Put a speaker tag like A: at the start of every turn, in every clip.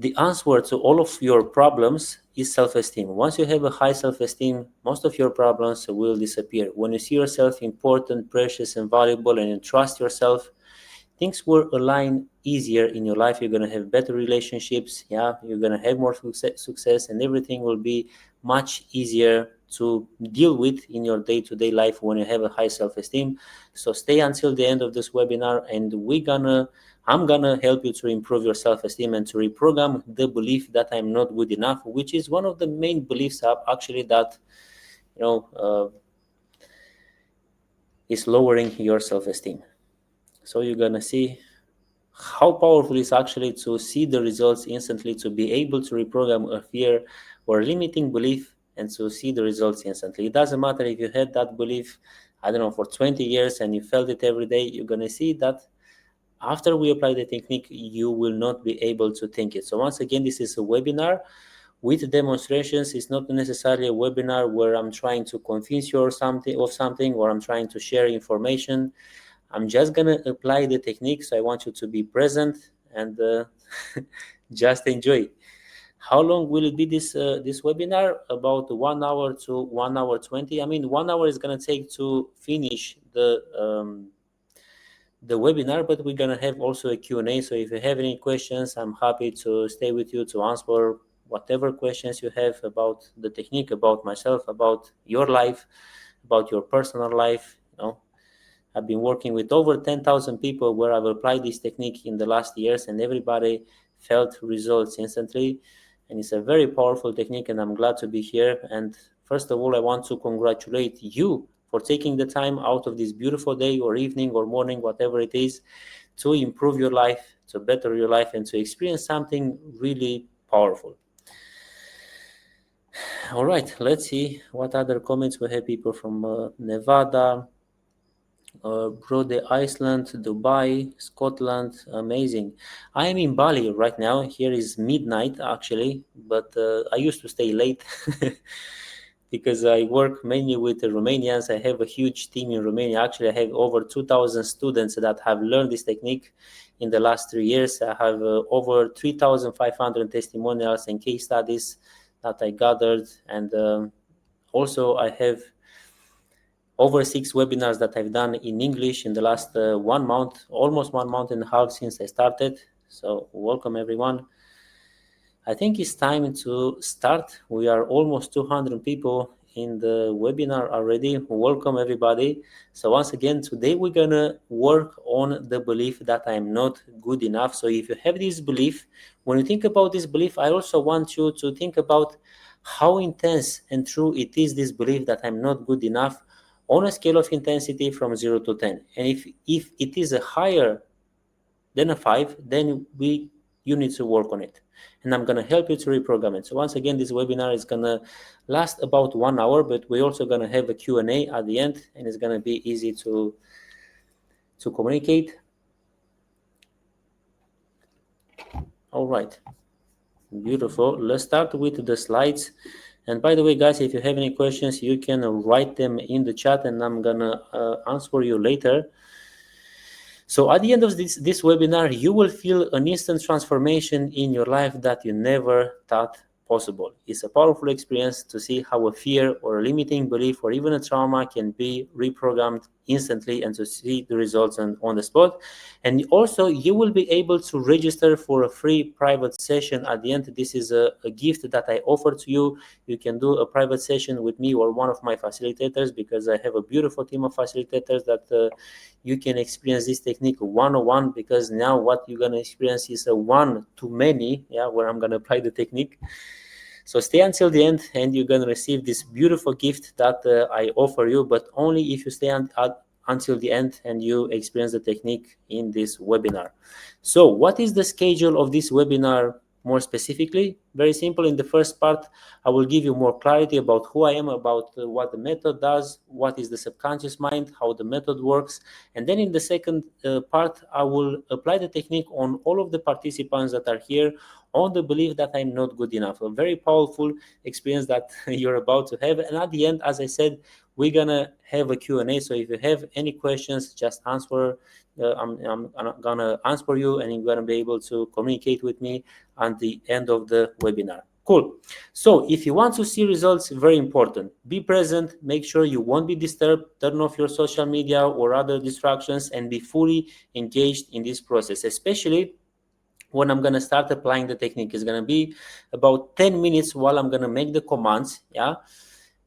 A: the answer to all of your problems is self-esteem. Once you have a high self-esteem, most of your problems will disappear. When you see yourself important, precious, and valuable, and you trust yourself, things will align easier in your life. You're going to have better relationships. Yeah, you're going to have more success, and everything will be much easier to deal with in your day-to-day life when you have a high self-esteem. So stay until the end of this webinar, and I'm gonna help you to improve your self-esteem and to reprogram the belief that I'm not good enough, which is one of the main beliefs actually that is lowering your self-esteem. So you're gonna see how powerful it is actually to see the results instantly, to be able to reprogram a fear or limiting belief and to see the results instantly. It doesn't matter if you had that belief, I don't know, for 20 years and you felt it every day. You're gonna see that after we apply the technique, you will not be able to think it. So once again, this is a webinar with demonstrations. It's not necessarily a webinar where I'm trying to convince you of something or I'm trying to share information. I'm just gonna apply the technique, so I want you to be present and just enjoy. How long will it be this webinar? About 1 hour to 1 hour 20. I mean, 1 hour is gonna take to finish the webinar, but we're gonna have also a Q&A. So if you have any questions, I'm happy to stay with you to answer whatever questions you have about the technique, about myself, about your life, about your personal life. I've been working with over 10,000 people where I've applied this technique in the last years, and everybody felt results instantly. And it's a very powerful technique, and I'm glad to be here. And first of all, I want to congratulate you for taking the time out of this beautiful day or evening or morning, whatever it is, to improve your life, to better your life, and to experience something really powerful. All right, let's see what other comments we have. People from Nevada, Brode, Iceland, Dubai, Scotland. Amazing. I am in Bali right now. Here is midnight actually, but I used to stay late because I work mainly with the Romanians. I have a huge team in Romania. Actually, I have over 2,000 students that have learned this technique in the last 3 years. I have over 3,500 testimonials and case studies that I gathered, and also I have over 6 webinars that I've done in English in the last 1 month, almost 1 month and a half since I started. So welcome everyone. I think it's time to start. We are almost 200 people in the webinar already. Welcome everybody. So once again, today we're gonna work on the belief that I'm not good enough. So if you have this belief, when you think about this belief, I also want you to think about how intense and true it is, this belief that I'm not good enough, on a scale of intensity from 0 to 10. And if it is a higher than a 5, then you need to work on it. And I'm gonna help you to reprogram it. So once again, this webinar is gonna last about 1 hour, but we're also gonna have a Q&A at the end, and it's gonna be easy to communicate. All right, beautiful. Let's start with the slides. And by the way, guys, if you have any questions, you can write them in the chat and I'm gonna answer you later. So at the end of this webinar, you will feel an instant transformation in your life that you never thought possible. It's a powerful experience to see how a fear or a limiting belief or even a trauma can be reprogrammed instantly and to see the results on the spot. And also you will be able to register for a free private session at the end. This is a gift that I offer to you. You can do a private session with me or one of my facilitators, because I have a beautiful team of facilitators that you can experience this technique one-on-one, because now what you're going to experience is a one-to-many, where I'm going to apply the technique. So stay until the end and you're going to receive this beautiful gift that I offer you, but only if you stay until the end and you experience the technique in this webinar. So what is the schedule of this webinar more specifically? Very simple. In the first part, I will give you more clarity about who I am, about what the method does, what is the subconscious mind, how the method works. And then in the second part, I will apply the technique on all of the participants that are here, on the belief that I'm not good enough. A very powerful experience that you're about to have. And at the end, as I said, we're gonna have a Q&A. So if you have any questions, just answer. I'm gonna answer you, and you're gonna be able to communicate with me at the end of the webinar. Cool. So if you want to see results, very important, be present, make sure you won't be disturbed, turn off your social media or other distractions, and be fully engaged in this process, especially when I'm going to start applying the technique. Is going to be about 10 minutes while I'm going to make the commands. Yeah.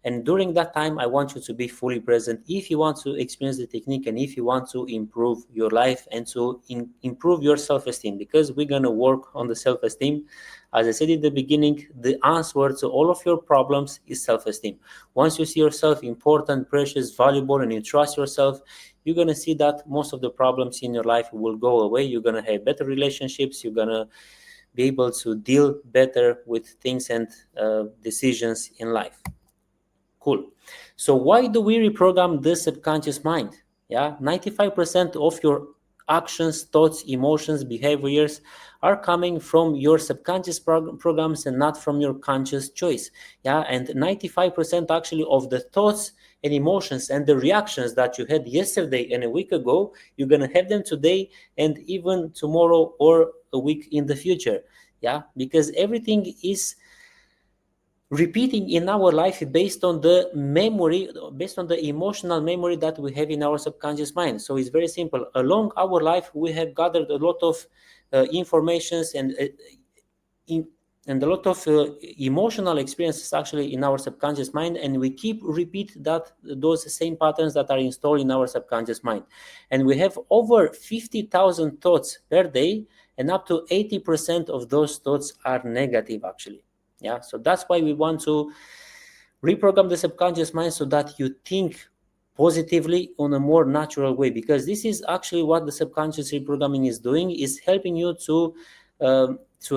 A: And during that time, I want you to be fully present if you want to experience the technique and if you want to improve your life and to improve your self-esteem, because we're going to work on the self-esteem. As I said in the beginning, the answer to all of your problems is self-esteem. Once you see yourself important, precious, valuable, and you trust yourself, you're going to see that most of the problems in your life will go away. You're going to have better relationships. You're going to be able to deal better with things and decisions in life. Cool. So why do we reprogram the subconscious mind? Yeah, 95% of your actions, thoughts, emotions, behaviors are coming from your subconscious programs and not from your conscious choice. Yeah, and 95% actually of the thoughts and emotions and the reactions that you had yesterday and a week ago, you're gonna have them today and even tomorrow or a week in the future. Yeah, because everything is repeating in our life based on the memory, based on the emotional memory that we have in our subconscious mind. So it's very simple. Along our life, we have gathered a lot of informations and a lot of emotional experiences actually in our subconscious mind, and we keep repeat those same patterns that are installed in our subconscious mind. And we have over 50,000 thoughts per day, and up to 80% of those thoughts are negative actually. Yeah, so that's why we want to reprogram the subconscious mind so that you think positively on a more natural way, because this is actually what the subconscious reprogramming is doing, is helping you to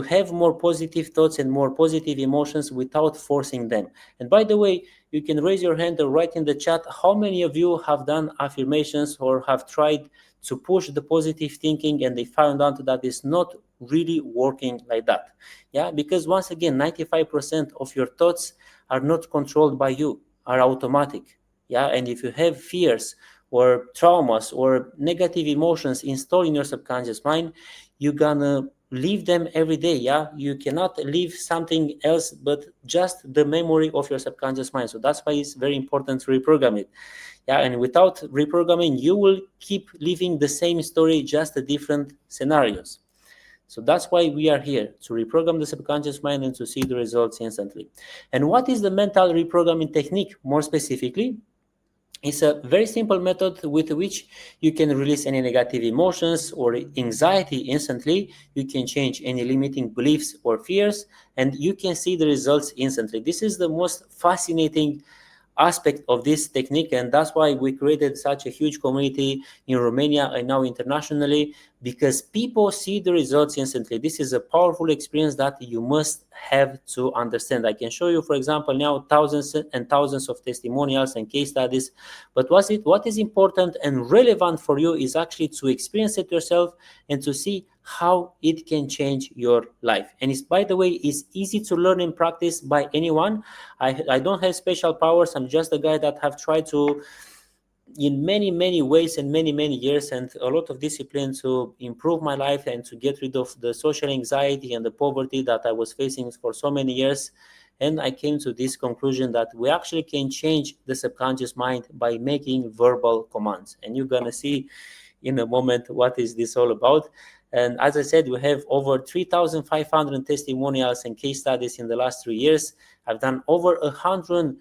A: have more positive thoughts and more positive emotions without forcing them. And by the way, you can raise your hand or write in the chat how many of you have done affirmations or have tried to push the positive thinking and they found out that it's not really working like that. Yeah, because once again, 95% of your thoughts are not controlled by you, are automatic. Yeah, and if you have fears or traumas or negative emotions installed in your subconscious mind, you're gonna leave them every day. Yeah, you cannot leave something else but just the memory of your subconscious mind. So that's why it's very important to reprogram it. Yeah, and without reprogramming, you will keep living the same story, just the different scenarios. So that's why we are here, to reprogram the subconscious mind and to see the results instantly. And what is the mental reprogramming technique more specifically? It's a very simple method with which you can release any negative emotions or anxiety instantly. You can change any limiting beliefs or fears, and you can see the results instantly. This is the most fascinating aspect of this technique, and that's why we created such a huge community in Romania and now internationally, because people see the results instantly. This is a powerful experience that you must have to understand. I can show you, for example, now thousands and thousands of testimonials and case studies, but what is important and relevant for you is actually to experience it yourself and to see how it can change your life. And it's, by the way, it's easy to learn and practice by anyone. I don't have special powers. I'm just a guy that have tried to, in many ways and many years, and a lot of discipline to improve my life and to get rid of the social anxiety and the poverty that I was facing for so many years. And I came to this conclusion that we actually can change the subconscious mind by making verbal commands. And you're gonna see in a moment what is this all about. And as I said, we have over 3,500 testimonials and case studies in the last 3 years. I've done over 100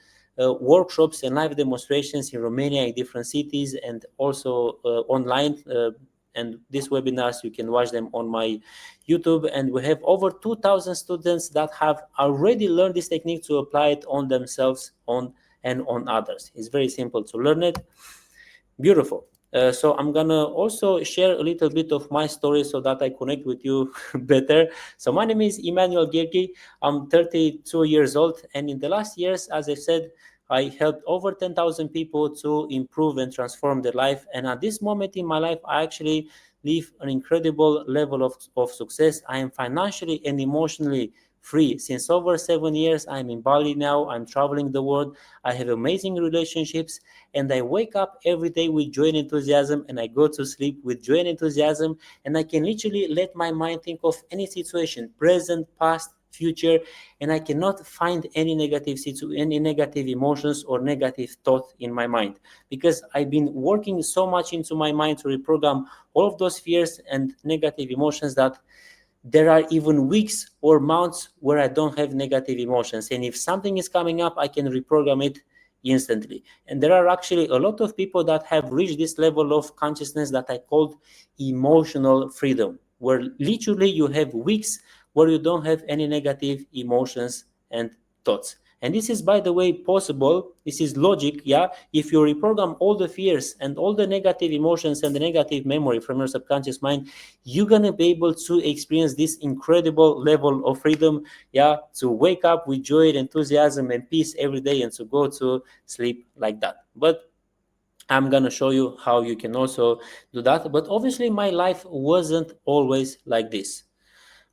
A: workshops and live demonstrations in Romania, in different cities, and also online. And these webinars, you can watch them on my YouTube. And we have over 2,000 students that have already learned this technique to apply it on themselves and on others. It's very simple to learn it. Beautiful. So I'm gonna also share a little bit of my story so that I connect with you better. So my name is Emmanuel Gergi. I'm 32 years old, and in the last years, as I said, I helped over 10,000 people to improve and transform their life. And at this moment in my life, I actually live an incredible level of success. I am financially and emotionally free. Since over 7 years, I'm in Bali now. I'm traveling the world. I have amazing relationships, and I wake up every day with joy and enthusiasm, and I go to sleep with joy and enthusiasm, and I can literally let my mind think of any situation, present, past, future, and I cannot find any negative emotions or negative thought in my mind, because I've been working so much into my mind to reprogram all of those fears and negative emotions that there are even weeks or months where I don't have negative emotions. And if something is coming up, I can reprogram it instantly. And there are actually a lot of people that have reached this level of consciousness that I called emotional freedom, where literally you have weeks where you don't have any negative emotions and thoughts. And this is, by the way, possible. This is logic, yeah. If you reprogram all the fears and all the negative emotions and the negative memory from your subconscious mind, you're gonna be able to experience this incredible level of freedom, yeah, to wake up with joy and enthusiasm and peace every day and to go to sleep like that. But I'm gonna show you how you can also do that. But obviously my life wasn't always like this.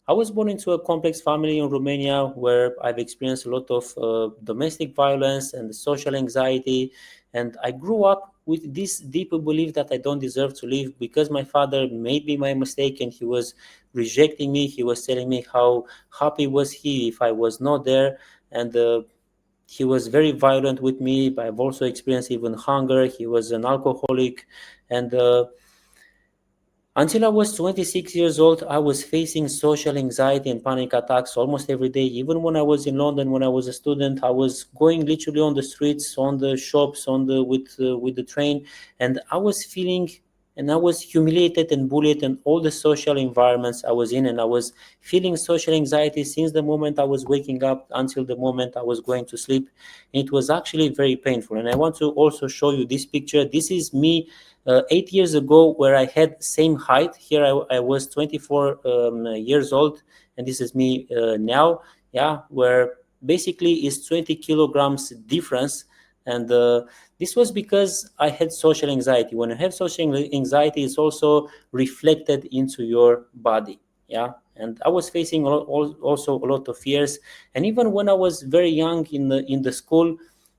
A: I was born into a complex family in Romania where I've experienced a lot of domestic violence and social anxiety. And I grew up with this deep belief that I don't deserve to live because my father made me my mistake and he was rejecting me. He was telling me how happy was he if I was not there. And he was very violent with me. But I've also experienced even hunger. He was an alcoholic. And until I was 26 years old, I was facing social anxiety and panic attacks almost every day. Even when I was in London, when I was a student, I was going literally on the streets, on the shops, on the with the train, and I was feeling and I was humiliated and bullied in all the social environments I was in, and I was feeling social anxiety since the moment I was waking up until the moment I was going to sleep. And it was actually very painful. And I want to also show you this picture. This is me 8 years ago, where I had same height. Here I was 24 years old, and this is me now. Yeah, where basically is 20 kilograms difference. And this was because I had social anxiety. When you have social anxiety, it's also reflected into your body. Yeah, and I was facing also a lot of fears. And even when I was very young in the school,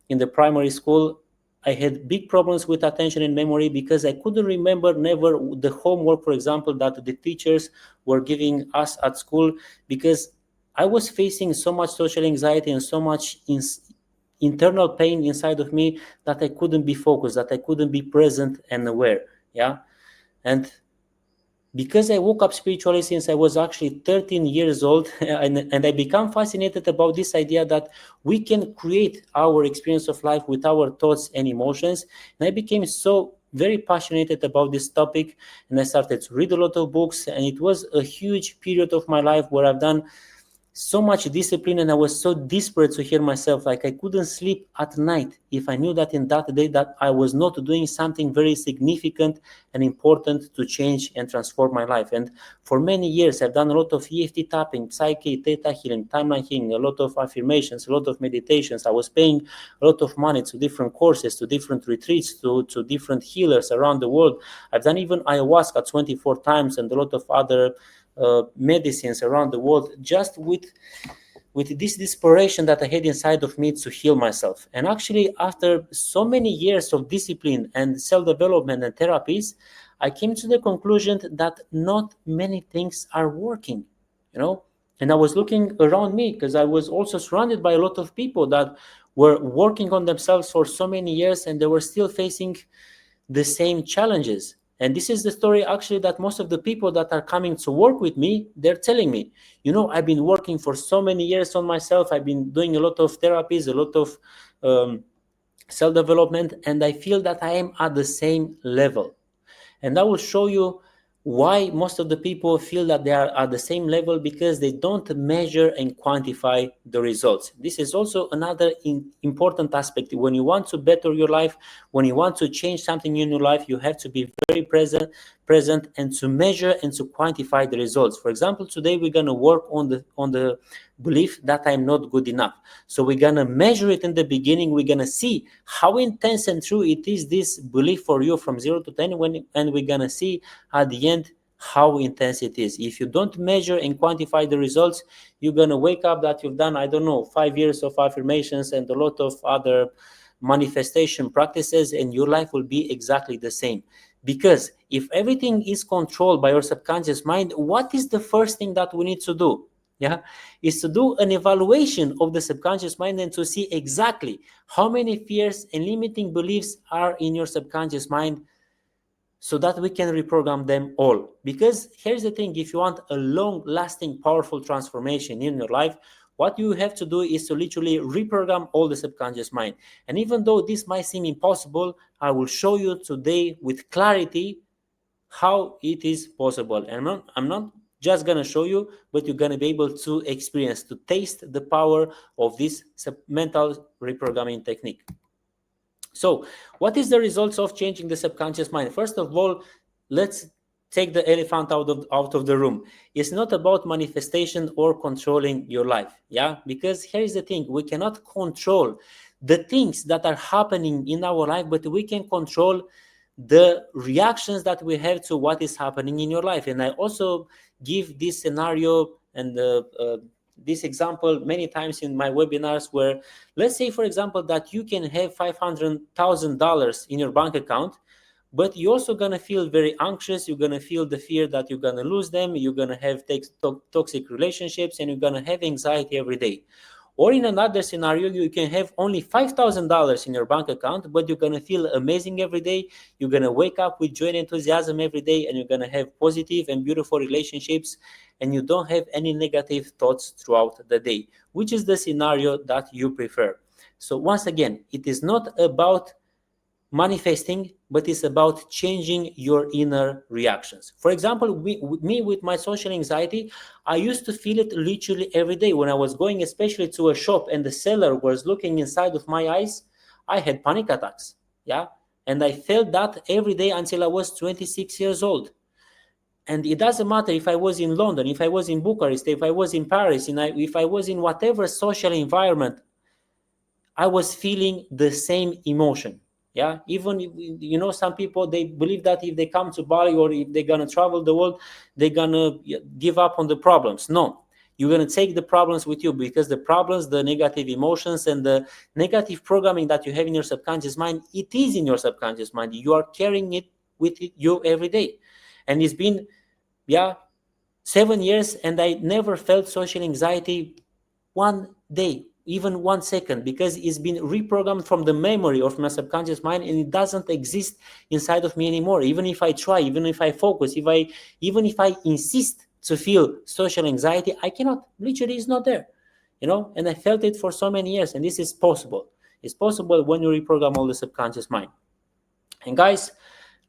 A: in the primary school, I had big problems with attention and memory because I couldn't remember never the homework, for example, that the teachers were giving us at school, because I was facing so much social anxiety and so much internal pain inside of me that I couldn't be focused, that I couldn't be present and aware. Yeah. And because I woke up spiritually since I was actually 13 years old, and I become fascinated about this idea that we can create our experience of life with our thoughts and emotions. And I became so very passionate about this topic, and I started to read a lot of books, and it was a huge period of my life where I've done so much discipline, and I was so desperate to hear myself. Like, I couldn't sleep at night if I knew that in that day that I was not doing something very significant and important to change and transform my life. And for many years I've done a lot of EFT tapping, psyche, theta healing, timeline healing, a lot of affirmations, a lot of meditations. I was paying a lot of money to different courses, to different retreats, to different healers around the world. I've done even ayahuasca 24 times and a lot of other medicines around the world, just with this desperation that I had inside of me to heal myself. And actually, after so many years of discipline and self-development and therapies, I came to the conclusion that not many things are working, you know. And I was looking around me because I was also surrounded by a lot of people that were working on themselves for so many years, and they were still facing the same challenges. And this is the story actually that most of the people that are coming to work with me, they're telling me, I've been working for so many years on myself. I've been doing a lot of therapies, a lot of self-development, and I feel that I am at the same level. And I will show you Why most of the people feel that they are at the same level? Because they don't measure and quantify the results. This is also another important aspect. When you want to better your life, when you want to change something in your life, you have to be very present and to measure and to quantify the results. For example, today we're going to work on the belief that I'm not good enough. So we're going to measure it in the beginning. We're going to see how intense and true it is, this belief for you from 0 to 10, and we're going to see at the end how intense it is. If you don't measure and quantify the results, you're going to wake up that you've done, I don't know, 5 years of affirmations and a lot of other manifestation practices, and your life will be exactly the same. Because if everything is controlled by your subconscious mind, what is the first thing that we need to do? Yeah, is to do an evaluation of the subconscious mind and to see exactly how many fears and limiting beliefs are in your subconscious mind, so that we can reprogram them all. Because here's the thing, if you want a long-lasting, powerful transformation in your life, what you have to do is to literally reprogram all the subconscious mind. And even though this might seem impossible, I will show you today with clarity how it is possible. And I'm not just going to show you, but you're going to be able to experience, to taste the power of this mental reprogramming technique. So what is the results of changing the subconscious mind? First of all, let's take the elephant out of the room. It's not about manifestation or controlling your life. Yeah, because here's the thing, we cannot control the things that are happening in our life, but we can control the reactions that we have to what is happening in your life. And I also give this scenario and this example many times in my webinars, where let's say, for example, that you can have $500,000 in your bank account, but you're also going to feel very anxious. You're going to feel the fear that you're going to lose them. You're going to have toxic relationships, and you're going to have anxiety every day. Or in another scenario, you can have only $5,000 in your bank account, but you're going to feel amazing every day. You're going to wake up with joy and enthusiasm every day, and you're going to have positive and beautiful relationships, and you don't have any negative thoughts throughout the day. Which is the scenario that you prefer? So once again, it is not about manifesting, but it's about changing your inner reactions. For example, me with my social anxiety, I used to feel it literally every day. When I was going especially to a shop and the seller was looking inside of my eyes, I had panic attacks. Yeah, and I felt that every day until I was 26 years old. And it doesn't matter if I was in London, if I was in Bucharest, if I was in Paris, if I was in whatever social environment, I was feeling the same emotion. Yeah, even some people, they believe that if they come to Bali or if they're gonna travel the world, they're gonna give up on the problems. No, you're gonna take the problems with you, because the problems, the negative emotions, and the negative programming that you have in your subconscious mind, it is in your subconscious mind. You are carrying it with you every day, and it's been 7 years, and I never felt social anxiety one day, even 1 second, because it's been reprogrammed from the memory of my subconscious mind, and it doesn't exist inside of me anymore. Even if I try, even if I focus, even if I insist to feel social anxiety, I cannot. Literally, it's not there, and I felt it for so many years. And this is possible. It's possible when you reprogram all the subconscious mind. And guys,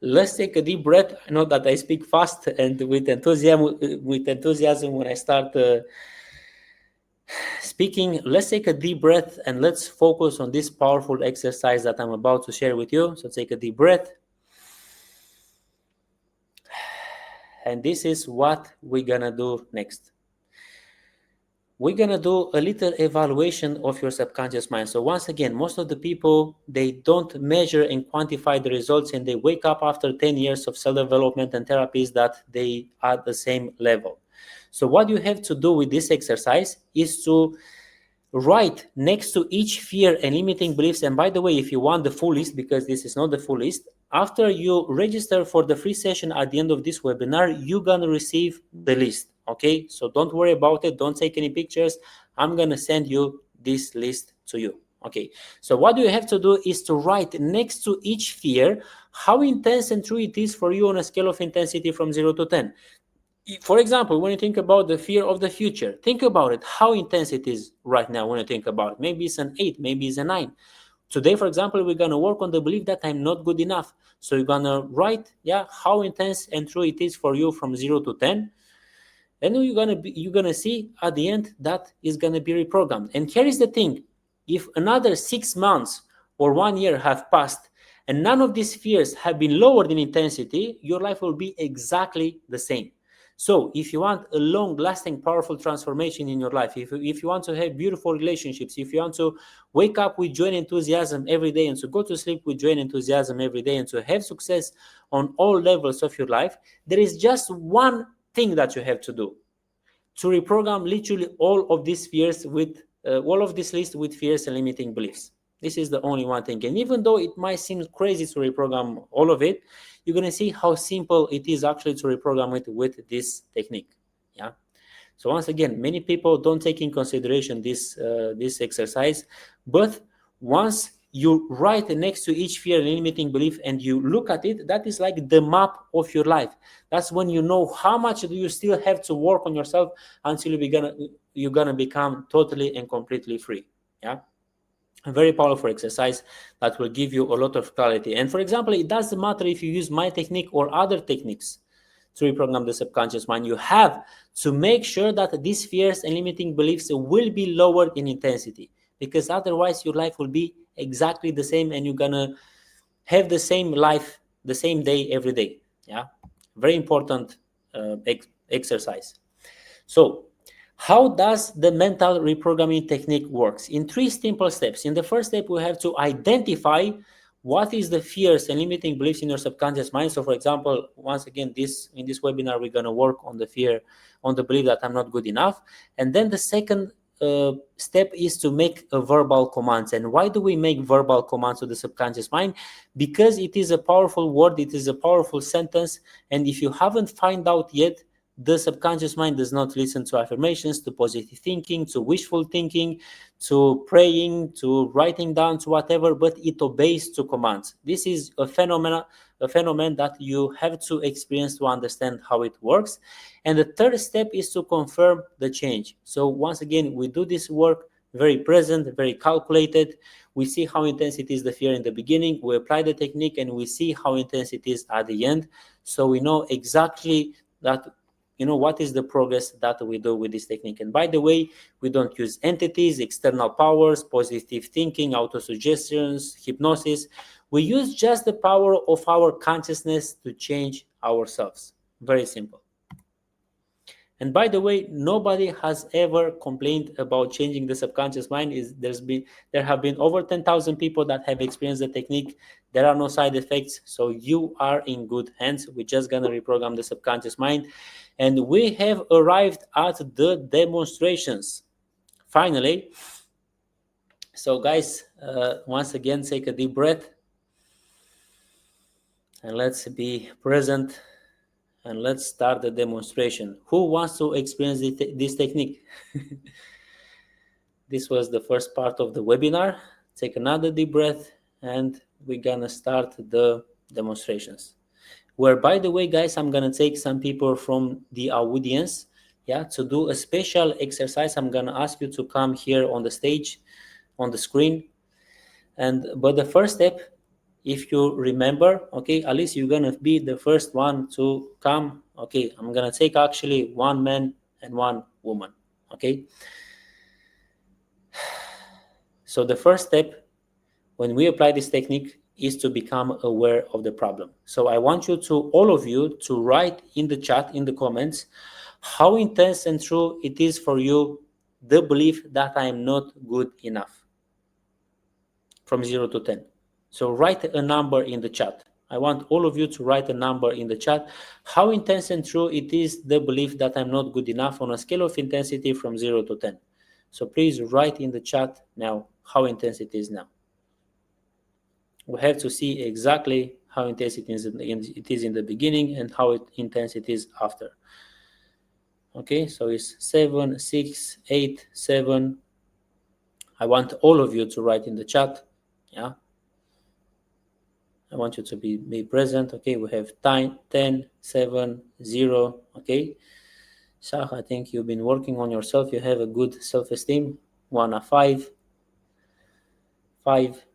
A: let's take a deep breath. I know that I speak fast and with enthusiasm when I start speaking. Let's take a deep breath and let's focus on this powerful exercise that I'm about to share with you. So take a deep breath. And this is what we're gonna do next. We're gonna do a little evaluation of your subconscious mind. So once again, most of the people, they don't measure and quantify the results, and they wake up after 10 years of self-development and therapies that they are at the same level. So what you have to do with this exercise is to write next to each fear and limiting beliefs. And by the way, if you want the full list, because this is not the full list, after you register for the free session at the end of this webinar, you're gonna receive the list. Okay, so don't worry about it, don't take any pictures. I'm gonna send you this list to you. Okay, so what you have to do is to write next to each fear how intense and true it is for you on a scale of intensity from 0 to 10. For example, when you think about the fear of the future, think about it, how intense it is right now when you think about it. Maybe it's an 8, maybe it's a 9. Today, for example, we're going to work on the belief that I'm not good enough. So you're going to write, how intense and true it is for you from 0 to 10. And you're gonna see at the end that is gonna be reprogrammed. And here is the thing: if another 6 months or 1 year have passed and none of these fears have been lowered in intensity, your life will be exactly the same. So if you want a long-lasting, powerful transformation in your life, if you want to have beautiful relationships, if you want to wake up with joy and enthusiasm every day and to go to sleep with joy and enthusiasm every day and to have success on all levels of your life, there is just one thing that you have to do: to reprogram literally all of these fears with all of this list with fears and limiting beliefs. This is the only one thing. And even though it might seem crazy to reprogram all of it, you're going to see how simple it is actually to reprogram it with this technique. Yeah. So once again, many people don't take in consideration this exercise, but once you write next to each fear and limiting belief and you look at it, that is like the map of your life. That's when you know how much do you still have to work on yourself until you're gonna become totally and completely free. Yeah. A very powerful exercise that will give you a lot of clarity. And for example, it doesn't matter if you use my technique or other techniques to reprogram the subconscious mind. You have to make sure that these fears and limiting beliefs will be lowered in intensity, because otherwise your life will be exactly the same and you're gonna have the same life the same day every day. Yeah, very important exercise. So how does the mental reprogramming technique works? In 3 simple steps. In the first step, we have to identify what is the fears and limiting beliefs in your subconscious mind. So for example, once again, in this webinar, we're going to work on the fear, on the belief that I'm not good enough. And then the second step is to make a verbal commands. And why do we make verbal commands to the subconscious mind? Because it is a powerful word, it is a powerful sentence. And if you haven't found out yet, the subconscious mind does not listen to affirmations, to positive thinking, to wishful thinking, to praying, to writing down, to whatever, but it obeys to commands. This is a phenomenon that you have to experience to understand how it works. And the third step is to confirm the change. So once again, we do this work very present, very calculated. We see how intense it is the fear in the beginning, we apply the technique, and we see how intense it is at the end. So we know exactly that, what is the progress that we do with this technique. And by the way, we don't use entities, external powers, positive thinking, autosuggestions, hypnosis. We use just the power of our consciousness to change ourselves. Very simple. And by the way, nobody has ever complained about changing the subconscious mind. There have been over 10,000 people that have experienced the technique. There are no side effects, so you are in good hands. We're just gonna reprogram the subconscious mind, and we have arrived at the demonstrations. Finally, so guys, once again, take a deep breath, and let's be present. And let's start the demonstration. Who wants to experience this technique? This was the first part of the webinar. Take another deep breath and we're gonna start the demonstrations. Where, by the way, guys, I'm gonna take some people from the audience, to do a special exercise. I'm gonna ask you to come here on the stage, on the screen. But the first step, if you remember, okay, at least you're gonna be the first one to come. Okay, I'm gonna take actually one man and one woman. Okay, so the first step when we apply this technique is to become aware of the problem. So I want you to, all of you, to write in the chat, in the comments, how intense and true it is for you, the belief that I am not good enough, from 0 to 10. So write a number in the chat. I want all of you to write a number in the chat. How intense and true it is, the belief that I'm not good enough, on a scale of intensity from 0 to 10. So please write in the chat now how intense it is now. We have to see exactly how intense it is in the beginning and how intense it is after. Okay, so it's 7, 6, 8, 7. I want all of you to write in the chat. Yeah. I want you to be present. Okay, we have 10, 7, 0. Okay. Shah, I think you've been working on yourself. You have a good self-esteem. 1, 5, 5,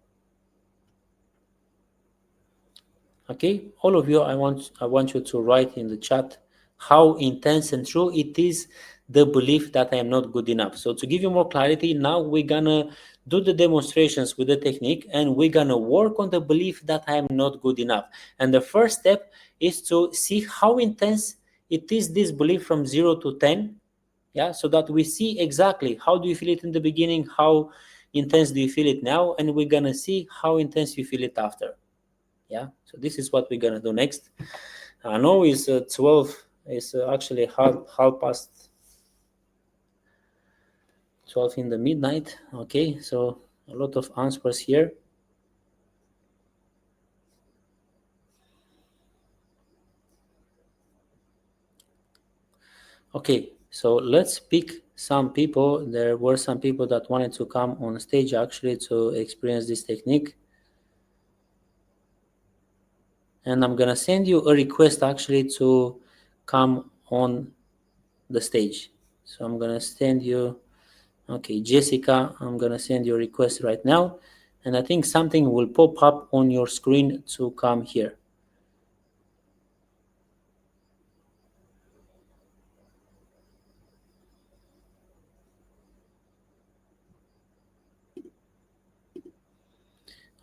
A: Okay, all of you, I want you to write in the chat how intense and true it is the belief that I am not good enough. So to give you more clarity, now we're gonna do the demonstrations with the technique, and we're gonna work on the belief that I am not good enough. And the first step is to see how intense it is, this belief from 0 to 10. Yeah, so that we see exactly how do you feel it in the beginning, how intense do you feel it now, and we're gonna see how intense you feel it after. Yeah, so this is what we're gonna do next. I know it's 12, it's actually half past 12 in the midnight. Okay, so a lot of answers here. Okay, so let's pick some people. There were some people that wanted to come on stage actually to experience this technique, and I'm gonna send you a request actually to come on the stage. So I'm gonna send you, okay, Jessica, I'm gonna send you a request right now, and I think something will pop up on your screen to come here.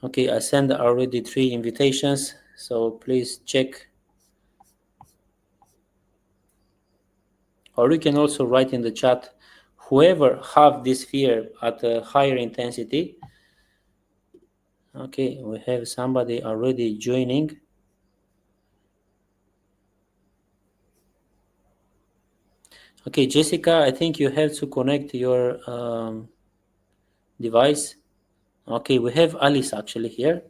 A: Okay, I sent already 3 invitations, so please check. Or you can also write in the chat, whoever have this fear at a higher intensity. Okay, we have somebody already joining. Okay, Jessica, I think you have to connect your device. Okay, we have Alice actually here.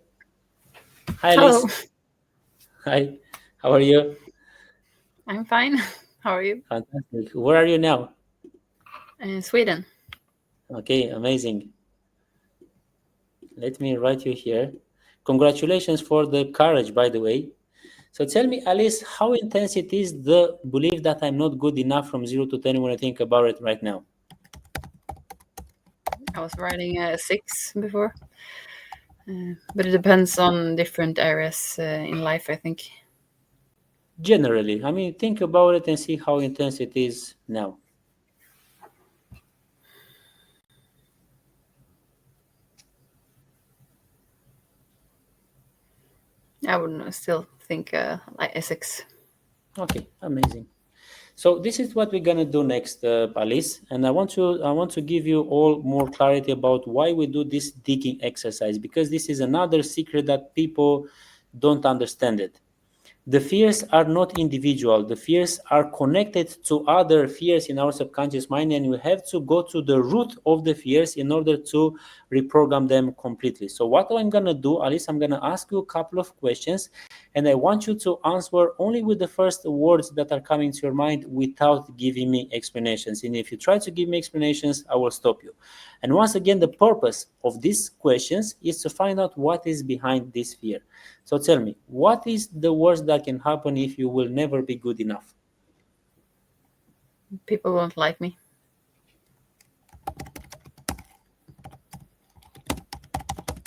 A: Hi,
B: Hello.
A: Alice. Hi, how are you?
B: I'm fine. How are you?
A: Fantastic. Where are you now?
B: In Sweden.
A: Okay, amazing. Let me write you here. Congratulations for the courage, by the way. So tell me, Alice, how intense it is the belief that I'm not good enough from 0 to 10 when I think about it right now?
B: I was writing a 6 before, but it depends on different areas in life, I think.
A: Generally, I mean, think about it and see how intense it is now.
B: I would still think like a 6.
A: Okay, amazing. So this is what we're gonna do next, Alice, and I want to give you all more clarity about why we do this digging exercise, because this is another secret that people don't understand it. The fears are not individual. The fears are connected to other fears in our subconscious mind, and we have to go to the root of the fears in order to reprogram them completely. So what I'm going to do, Alice, I'm going to ask you a couple of questions, and I want you to answer only with the first words that are coming to your mind without giving me explanations. And if you try to give me explanations, I will stop you. And once again, the purpose of these questions is to find out what is behind this fear. So tell me, what is the worst that can happen if you will never be good enough?
B: People won't like me.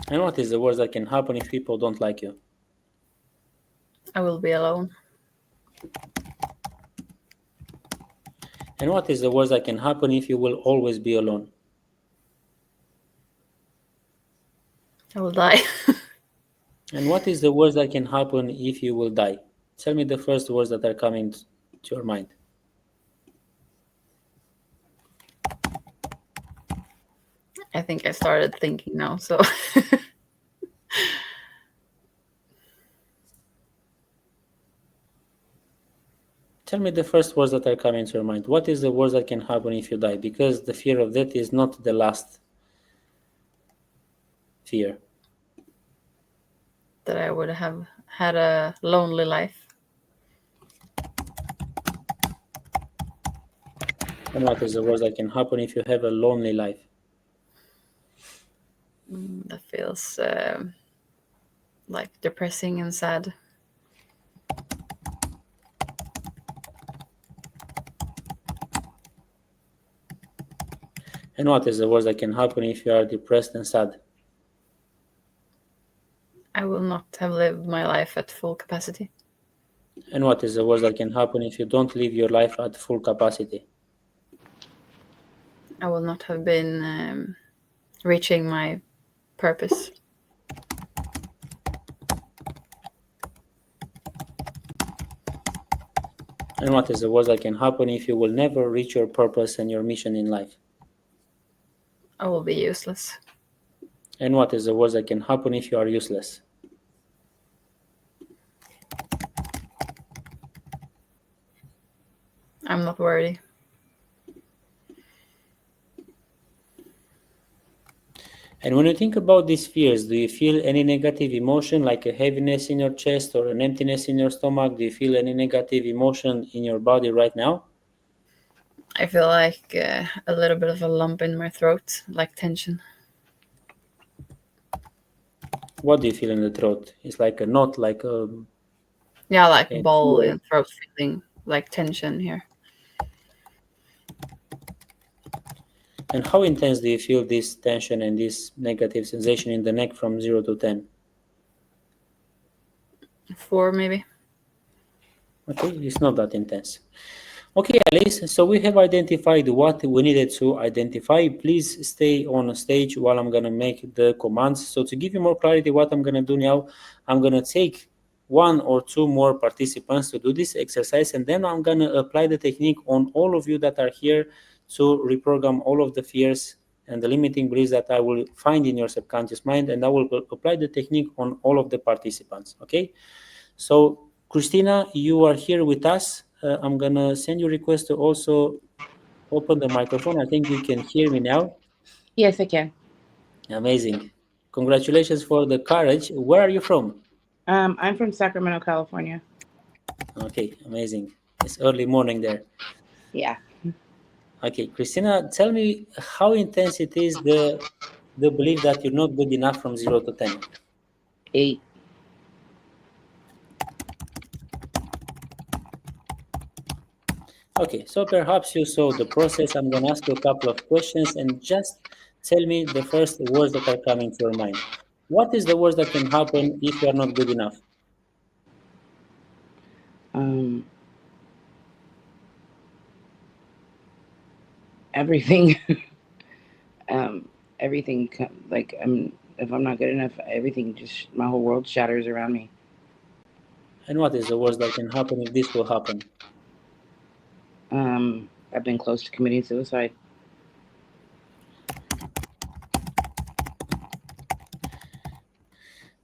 A: And what is the worst that can happen if people don't like you?
B: I will be alone.
A: And what is the worst that can happen if you will always be alone?
B: I will die.
A: And what is the worst that can happen if you will die? Tell me the first words that are coming to your mind.
B: I think I started thinking now, so
A: Tell me the first words that are coming to your mind. What is the worst that can happen if you die? Because the fear of death is not the last fear.
B: that I would have had a lonely life.
A: And what is the worst that can happen if you have a lonely life?
B: That feels like depressing and sad.
A: And what is the worst that can happen if you are depressed and sad?
B: I will not have lived my life at full capacity.
A: And what is the worst that can happen if you don't live your life at full capacity?
B: I will not have been reaching my purpose.
A: And what is the worst that can happen if you will never reach your purpose and your mission in life?
B: I will be useless.
A: And what is the worst that can happen if you are useless?
B: I'm not worthy.
A: And when you think about these fears, do you feel any negative emotion like a heaviness in your chest or an emptiness in your stomach? Do you feel any negative emotion in your body right now?
B: I feel like a little bit of a lump in my throat, like tension.
A: What do you feel in the throat? It's like a knot, like
B: Yeah, like
A: a
B: ball
A: fear.
B: in throat feeling, like tension here.
A: And how intense do you feel this tension and this negative sensation in the neck from 0 to 10?
B: 4 maybe.
A: Okay, it's not that intense. Okay, Alice, so we have identified what we needed to identify. Please stay on stage while I'm going to make the commands. So to give you more clarity, what I'm going to do now, I'm going to take one or two more participants to do this exercise, and then I'm going to apply the technique on all of you that are here to reprogram all of the fears and the limiting beliefs that I will find in your subconscious mind, and I will apply the technique on all of the participants, okay? So, Christina, you are here with us. I'm gonna send you a request to also open the microphone. I think you can hear me now.
C: Yes, I can.
A: Amazing. Congratulations for the courage. Where are you from?
C: I'm from Sacramento, California.
A: Okay, amazing. It's early morning there.
C: Yeah.
A: Okay, Christina, tell me how intense it is the belief that you're not good enough from 0 to 10.
C: 8.
A: Okay, so perhaps you saw the process. I'm going to ask you a couple of questions and just tell me the first words that are coming to your mind. What is the worst that can happen if you are not good enough?
C: Um, everything. um, everything. Like if I'm not good enough, everything just my whole world shatters around me.
A: And what is the worst that can happen if this will happen?
C: I've been close to committing suicide.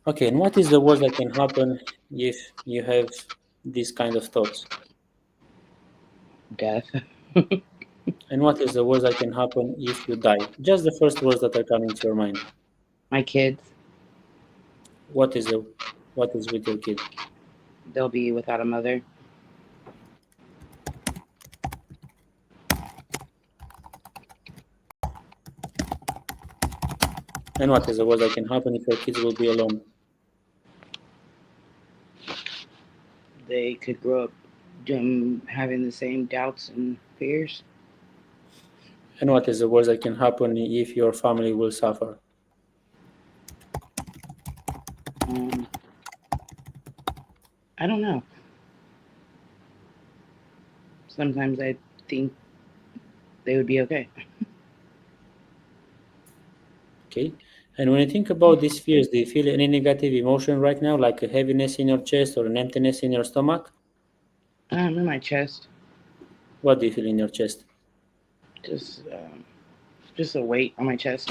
A: Okay, and what is the worst that can happen if you have these kind of thoughts?
C: Death.
A: And what is the worst that can happen if you die? Just the first words that are coming to your mind.
C: My kids.
A: What is the what is with your kid?
C: They'll be without a mother.
A: And what is the worst that can happen if your kids will be alone?
C: They could grow up having the same doubts and fears.
A: And what is the worst that can happen if your family will suffer?
C: Um, I don't know. Sometimes I think they would be okay.
A: Okay. And when you think about these fears, do you feel any negative emotion right now, like a heaviness in your chest or an emptiness in your stomach?
C: In my chest,
A: What do you feel in your chest?
C: just just a weight on my chest.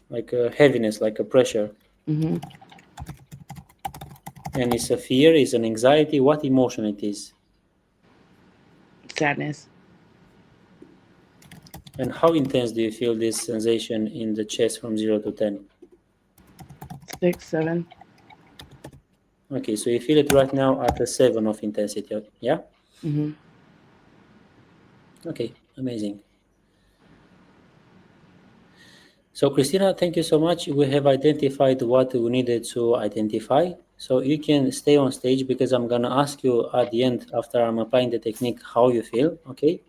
A: Like a heaviness, like a pressure.
C: Hmm.
A: And it's a fear, it's an anxiety. What emotion it is?
C: Sadness.
A: And how intense do you feel this sensation in the chest from 0 to 10?
C: 6, 7.
A: Okay, so you feel it right now at a 7 of intensity, yeah?
C: Hmm.
A: Okay, amazing. So Christina, thank you so much. We have identified what we needed to identify. So you can stay on stage because I'm gonna ask you at the end after I'm applying the technique how you feel, okay?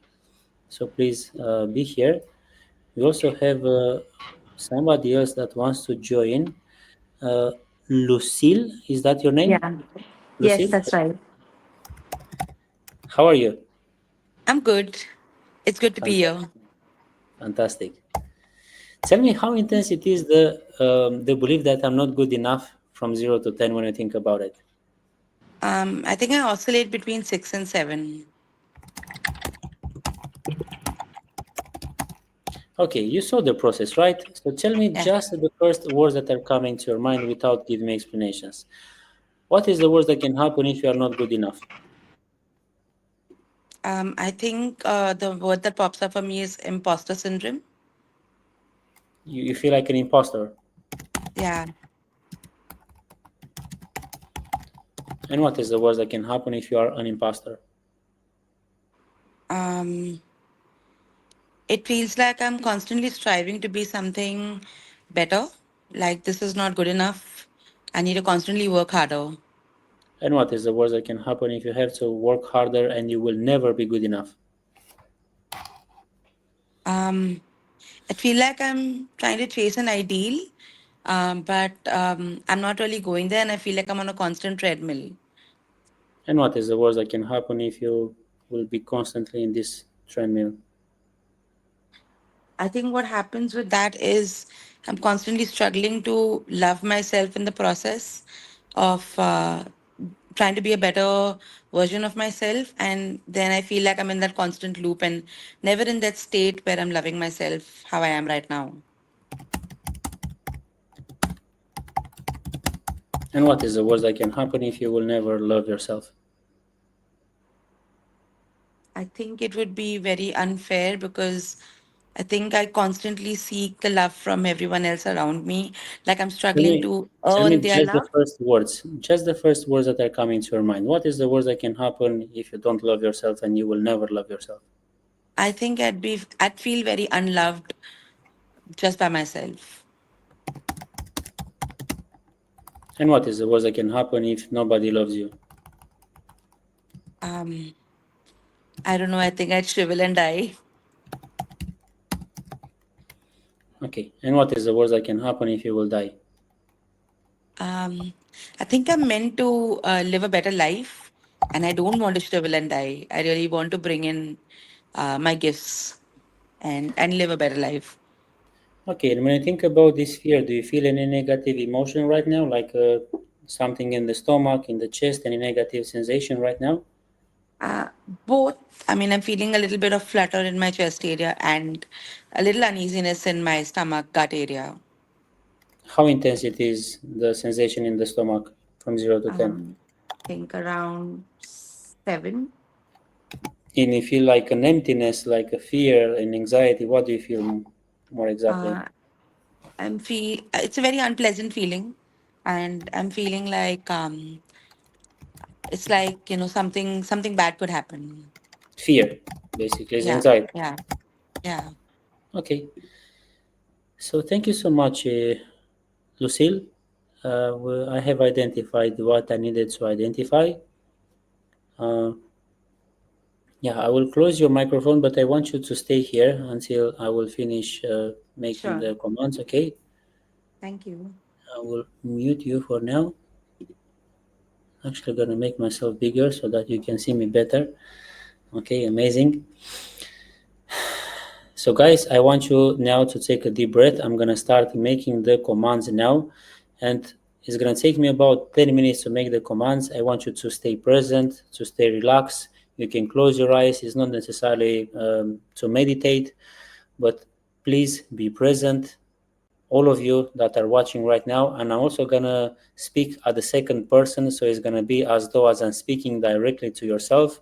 A: So please be here. We also have somebody else that wants to join. Lucille, is that your name?
D: Yeah. Yes,
A: Lucille,
D: that's right.
A: how are you?
D: I'm good. It's good to be
A: Fantastic.
D: here.
A: Fantastic. Tell me how intense it is the belief that I'm not good enough from 0 to 10 when you think about it.
D: I think I oscillate between 6 and 7.
A: Okay, you saw the process, right? So tell me
D: Yeah.
A: just the first words that are coming to your mind without giving me explanations. What is the worst that can happen if you are not good enough?
D: I think the word that pops up for me is imposter syndrome.
A: You feel like an imposter.
D: Yeah.
A: And what is the worst that can happen if you are an imposter?
D: Um, it feels like I'm constantly striving to be something better. Like this is not good enough. I need to constantly work harder.
A: And what is the worst that can happen if you have to work harder and you will never be good enough?
D: Um, I feel like I'm trying to chase an ideal, but I'm not really going there, and I feel like I'm on a constant treadmill.
A: And what is the worst that can happen if you will be constantly in this treadmill?
D: I think what happens with that is I'm constantly struggling to love myself in the process of trying to be a better version of myself. And then I feel like I'm in that constant loop and never in that state where I'm loving myself how I am right now.
A: And what is the worst that can happen if you will never love yourself?
D: I think it would be very unfair because I think I constantly seek the love from everyone else around me. Like I'm
A: Tell
D: struggling
A: me,
D: to
A: tell me
D: earn their
A: just the
D: love.
A: first words, just the first words that are coming to your mind. What is the worst that can happen if you don't love yourself and you will never love yourself?
D: I think I'd feel very unloved just by myself.
A: And what is the worst that can happen if nobody loves you?
D: Um, I don't know. I think I'd shrivel and die.
A: Okay. And what is the worst that can happen if you will die?
D: Um, I think I'm meant to live a better life, and I don't want to shrivel and die. I really want to bring in my gifts and live a better life.
A: Okay. And when you think about this fear, do you feel any negative emotion right now, like something in the stomach, in the chest, any negative sensation right now?
D: Uh, Both. I mean, I'm feeling a little bit of flutter in my chest area and a little uneasiness in my stomach gut area.
A: How intense it is, the sensation in the stomach from 0 to 10?
D: Think around 7.
A: And you feel like an emptiness, like a fear and anxiety. What do you feel more exactly?
D: Uh, It's a very unpleasant feeling, and I'm feeling like it's like something bad could happen.
A: Fear, basically, is
D: Yeah,
A: anxiety.
D: yeah, yeah.
A: Okay. So thank you so much, Lucille. Well, I have identified what I needed to identify. Uh, yeah, I will close your microphone, but I want you to stay here until I will finish making
D: Sure.
A: the commands. Okay.
D: Thank you.
A: I will mute you for now. Actually, gonna make myself bigger so that you can see me better. Okay, amazing. So guys, I want you now to take a deep breath. I'm gonna start making the commands now, and it's gonna take me about 10 minutes to make the commands. I want you to stay present, to stay relaxed. You can close your eyes. It's not necessarily to meditate, but please be present, all of you that are watching right now. And I'm also gonna speak at the second person, so it's gonna be as though as I'm speaking directly to yourself.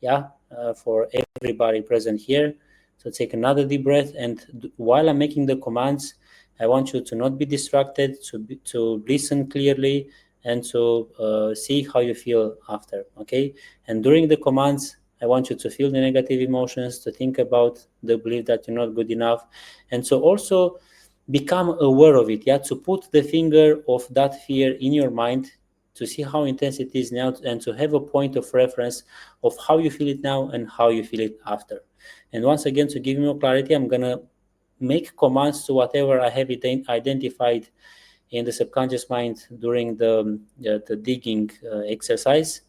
A: Yeah, for everybody present here. So take another deep breath, and while I'm making the commands, I want you to not be distracted, to listen clearly, and to see how you feel after. Okay, and during the commands, I want you to feel the negative emotions, to think about the belief that you're not good enough, and so also become aware of it. Yeah, to put the finger of that fear in your mind, to see how intense it is now, and to have a point of reference of how you feel it now and how you feel it after. And once again, to give you more clarity, I'm gonna make commands to whatever I have identified in the subconscious mind during the digging exercise.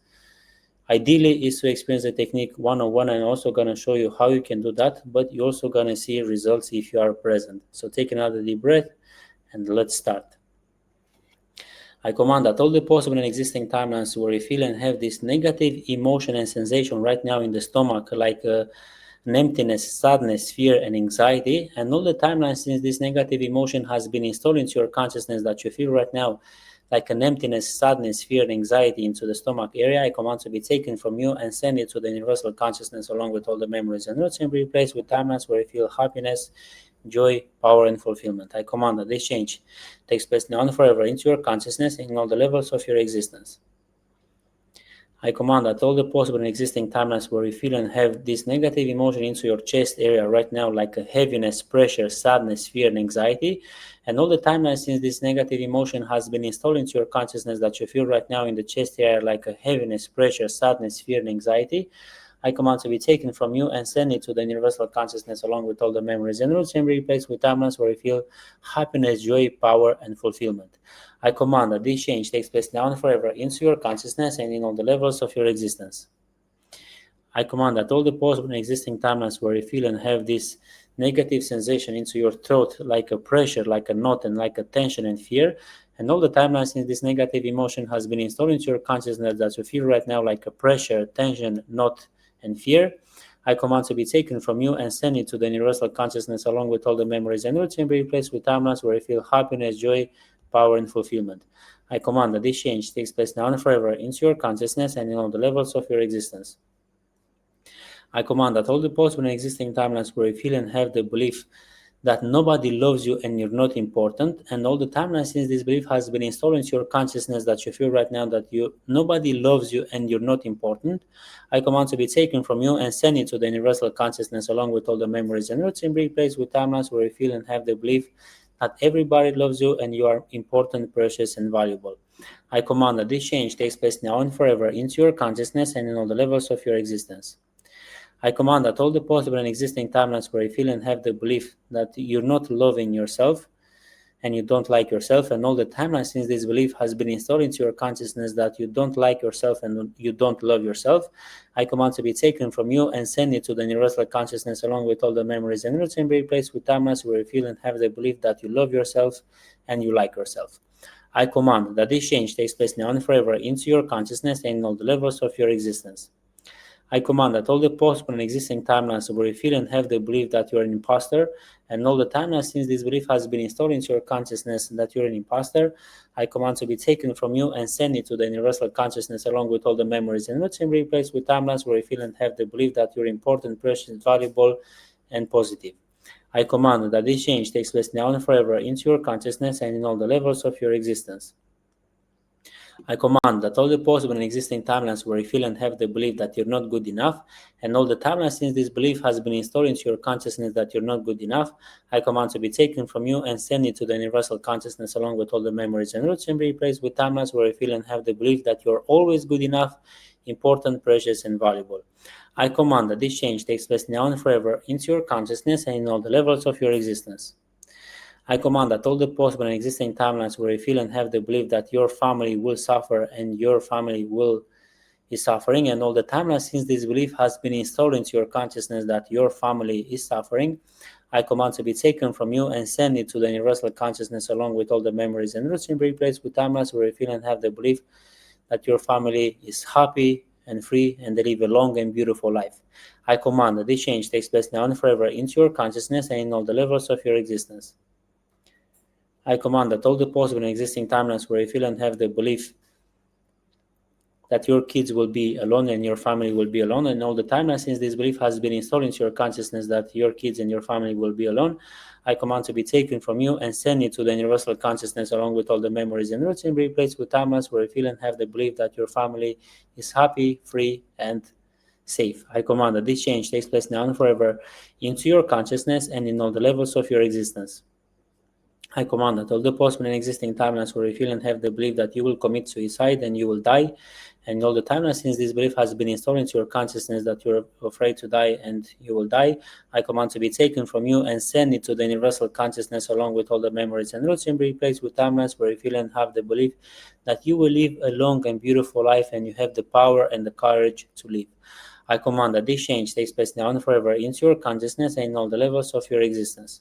A: Ideally is to experience the technique one-on-one, and I'm also going to show you how you can do that, but you're also going to see results if you are present. So take another deep breath and let's start. I command that all the possible and existing timelines where you feel and have this negative emotion and sensation right now in the stomach, like an emptiness, sadness, fear, and anxiety, and all the timelines since this negative emotion has been installed into your consciousness that you feel right now, like an emptiness, sadness, fear, and anxiety into the stomach area, I command to be taken from you and send it to the universal consciousness along with all the memories and roots, and be replaced with timelines where you feel happiness, joy, power, and fulfillment. I command that this change takes place now and forever into your consciousness in all the levels of your existence. I command that all the possible and existing timelines where you feel and have this negative emotion into your chest area right now, like a heaviness, pressure, sadness, fear, and anxiety, and all the timelines since this negative emotion has been installed into your consciousness that you feel right now in the chest area, like a heaviness, pressure, sadness, fear, and anxiety, I command to be taken from you and send it to the universal consciousness along with all the memories and roots, and be replaced with timelines where you feel happiness, joy, power, and fulfillment. I command that this change takes place now and forever into your consciousness and in all the levels of your existence. I command that all the possible and existing timelines where you feel and have this negative sensation into your throat, like a pressure, like a knot, and like a tension and fear, and all the timelines since this negative emotion has been installed into your consciousness that you feel right now like a pressure, tension, knot, and fear, I command to be taken from you and send it to the universal consciousness along with all the memories and roots, and be replaced with timelines where you feel happiness, joy, power, and fulfillment. I command that this change takes place now and forever into your consciousness and in all the levels of your existence. I command that all the possible and existing timelines where you feel and have the belief that nobody loves you and you're not important, and all the timelines since this belief has been installed into your consciousness that you feel right now that nobody loves you and you're not important, I command to be taken from you and send it to the universal consciousness along with all the memories and roots, and be replaced with timelines where you feel and have the belief that everybody loves you and you are important, precious, and valuable. I command that this change takes place now and forever into your consciousness and in all the levels of your existence. I command that all the possible and existing timelines where you feel and have the belief that you're not loving yourself and you don't like yourself, and all the timelines since this belief has been installed into your consciousness that you don't like yourself and you don't love yourself, I command to be taken from you and send it to the universal consciousness along with all the memories and roots, and be replaced with timelines where you feel and have the belief that you love yourself and you like yourself. I command that this change takes place now and forever into your consciousness and in all the levels of your existence. I command that all the possible and existing timelines where you feel and have the belief that you're an imposter, and all the timelines since this belief has been installed into your consciousness that you're an imposter, I command to be taken from you and send it to the universal consciousness along with all the memories and roots, and be replaced with timelines where you feel and have the belief that you're important, precious, valuable, and positive. I command that this change takes place now and forever into your consciousness and in all the levels of your existence. I command that all the possible and existing timelines where you feel and have the belief that you're not good enough, and all the timelines since this belief has been installed into your consciousness that you're not good enough, I command to be taken from you and send it to the universal consciousness along with all the memories and roots, and be replaced with timelines where you feel and have the belief that you're always good enough, important, precious, and valuable. I command that this change takes place now and forever into your consciousness and in all the levels of your existence. I command that all the possible and existing timelines where you feel and have the belief that your family will suffer and your family is suffering, and all the timelines since this belief has been installed into your consciousness that your family is suffering, I command to be taken from you and send it to the universal consciousness along with all the memories and roots, and be replaced with timelines where you feel and have the belief that your family is happy and free and they live a long and beautiful life. I command that this change takes place now and forever into your consciousness and in all the levels of your existence. I command that all the possible and existing timelines where you feel and have the belief that your kids will be alone and your family will be alone, and all the timelines since this belief has been installed into your consciousness that your kids and your family will be alone, I command to be taken from you and send it to the universal consciousness along with all the memories and roots, and be replaced with timelines where you feel and have the belief that your family is happy, free, and safe. I command that this change takes place now and forever into your consciousness and in all the levels of your existence. I command that all the possible and existing timelines where you feel and have the belief that you will commit suicide and you will die, and all the timelines since this belief has been installed into your consciousness that you're afraid to die and you will die, I command to be taken from you and send it to the universal consciousness along with all the memories and roots and be replaced with timelines where you feel and have the belief that you will live a long and beautiful life and you have the power and the courage to live. I command that this change takes place now and forever into your consciousness and in all the levels of your existence.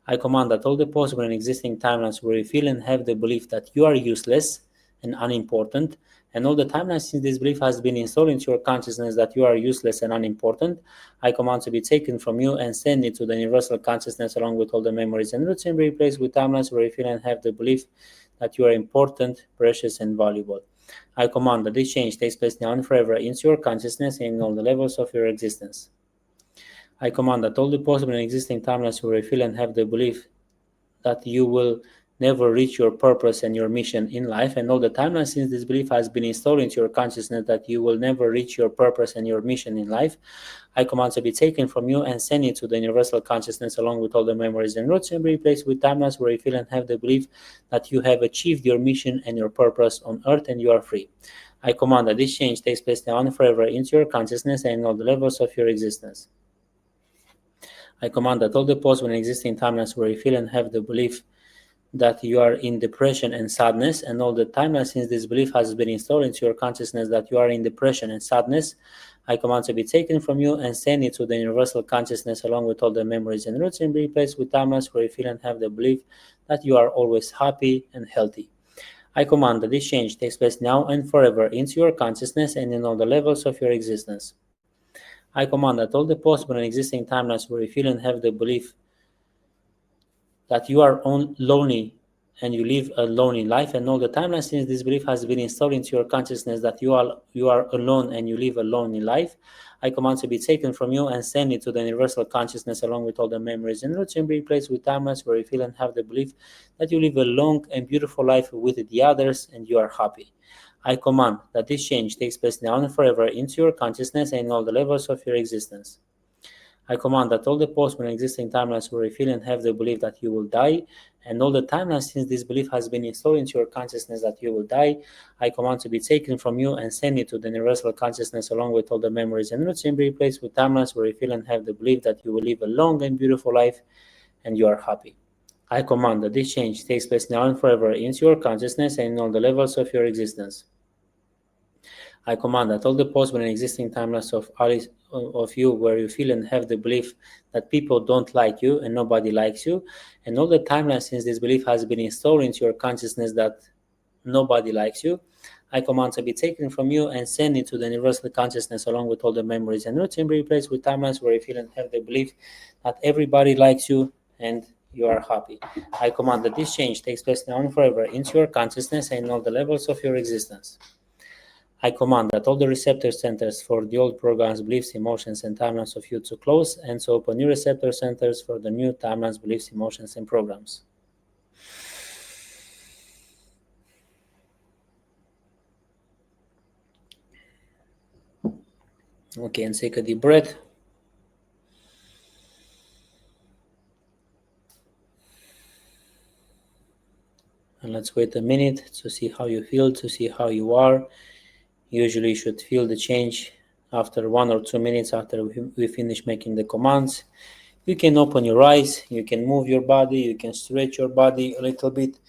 A: I command that all the possible and existing timelines where you feel and have the belief that you are useless and unimportant, and all the timelines since this belief has been installed into your consciousness that you are useless and unimportant, I command to be taken from you and send it to the universal consciousness along with all the memories and roots and be replaced with timelines where you feel and have the belief that you are important, precious, and valuable. I command that this change takes place now and forever into your consciousness and in all the levels of your existence. I command that all the possible and existing timelines where you feel and have the belief that you will never reach your purpose and your mission in life, and all the timelines since this belief has been installed into your consciousness that you will never reach your purpose and your mission in life, I command to be taken from you and send it to the universal consciousness along with all the memories and roots and be replaced with timelines where you feel and have the belief that you have achieved your mission and your purpose on earth and you are free. I command that this change takes place now and forever into your consciousness and in all the levels of your existence. I command that all the possible and existing timelines where you feel and have the belief that you are in depression and sadness, and all the timelines since this belief has been installed into your consciousness that you are in depression and sadness, I command to be taken from you and send it to the universal consciousness along with all the memories and roots and be replaced with timelines where you feel and have the belief that you are always happy and healthy. I command that this change takes place now and forever into your consciousness and in all the levels of your existence. I command that all the possible and existing timelines where you feel and have the belief that you are lonely and you live a lonely life, and all the timelines since this belief has been installed into your consciousness that you are alone and you live a lonely life, I command to be taken from you and send it to the universal consciousness along with all the memories and roots and be replaced with timelines where you feel and have the belief that you live a long and beautiful life with the others and you are happy. I command that this change takes place now and forever into your consciousness and in all the levels of your existence. I command that all the possible and existing timelines where you feel and have the belief that you will die, and all the timelines since this belief has been installed into your consciousness that you will die, I command to be taken from you and send it to the universal consciousness along with all the memories and roots and be replaced with timelines where you feel and have the belief that you will live a long and beautiful life and you are happy. I command that this change takes place now and forever into your consciousness and in all the levels of your existence. I command that all the possible and existing timelines of you where you feel and have the belief that people don't like you and nobody likes you, and all the timelines since this belief has been installed into your consciousness that nobody likes you, I command to be taken from you and send it to the universal consciousness along with all the memories and roots and be replaced with timelines where you feel and have the belief that everybody likes you and you are happy. I command that this change takes place now and forever into your consciousness and in all the levels of your existence. I command that all the receptor centers for the old programs, beliefs, emotions, and timelines of you to close and to open new receptor centers for the new timelines, beliefs, emotions, and programs. Okay, and take a deep breath. And let's wait a minute to see how you feel, to see how you are. Usually you should feel the change after 1 or 2 minutes after we finish making the commands. You can open your eyes, you can move your body, you can stretch your body a little bit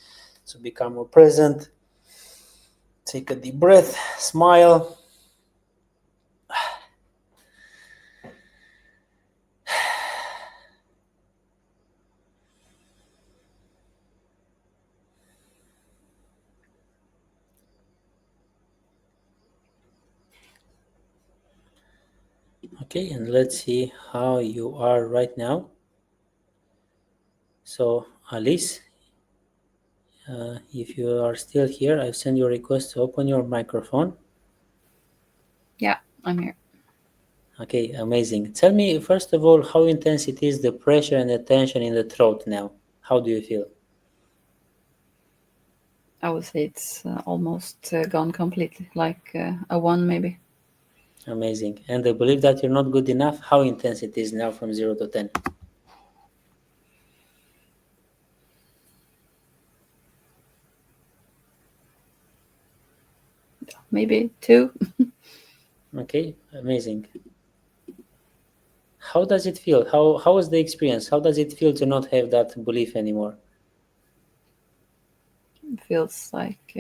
A: to become more present. Take a deep breath, smile. Okay, and let's see how you are right now. So, Alice, if you are still here, I've sent you a request to open your microphone.
B: Yeah, I'm here.
A: Okay, amazing. Tell me, first of all, how intense it is, the pressure and the tension in the throat now. How do you feel?
B: I would say it's almost gone completely, like a 1 maybe.
A: Amazing. And the belief that you're not good enough, how intense it is now from 0 to 10?
B: maybe 2.
A: Okay, amazing. How does it feel? How was the experience? How does it feel to not have that belief anymore?
B: It feels like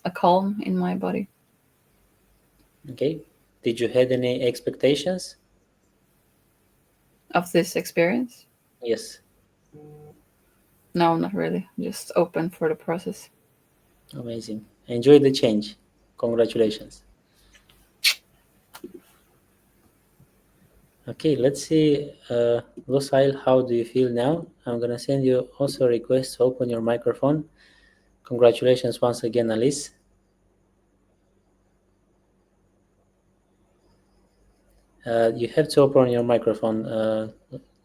B: a calm in my body.
A: Okay. Did you had any expectations?
B: Of this experience?
A: Yes.
B: No, not really. Just open for the process.
A: Amazing. Enjoy the change. Congratulations. Okay, let's see. Lucille, how do you feel now? I'm gonna send you also a request to open your microphone. Congratulations once again, Alice. You have to open your microphone.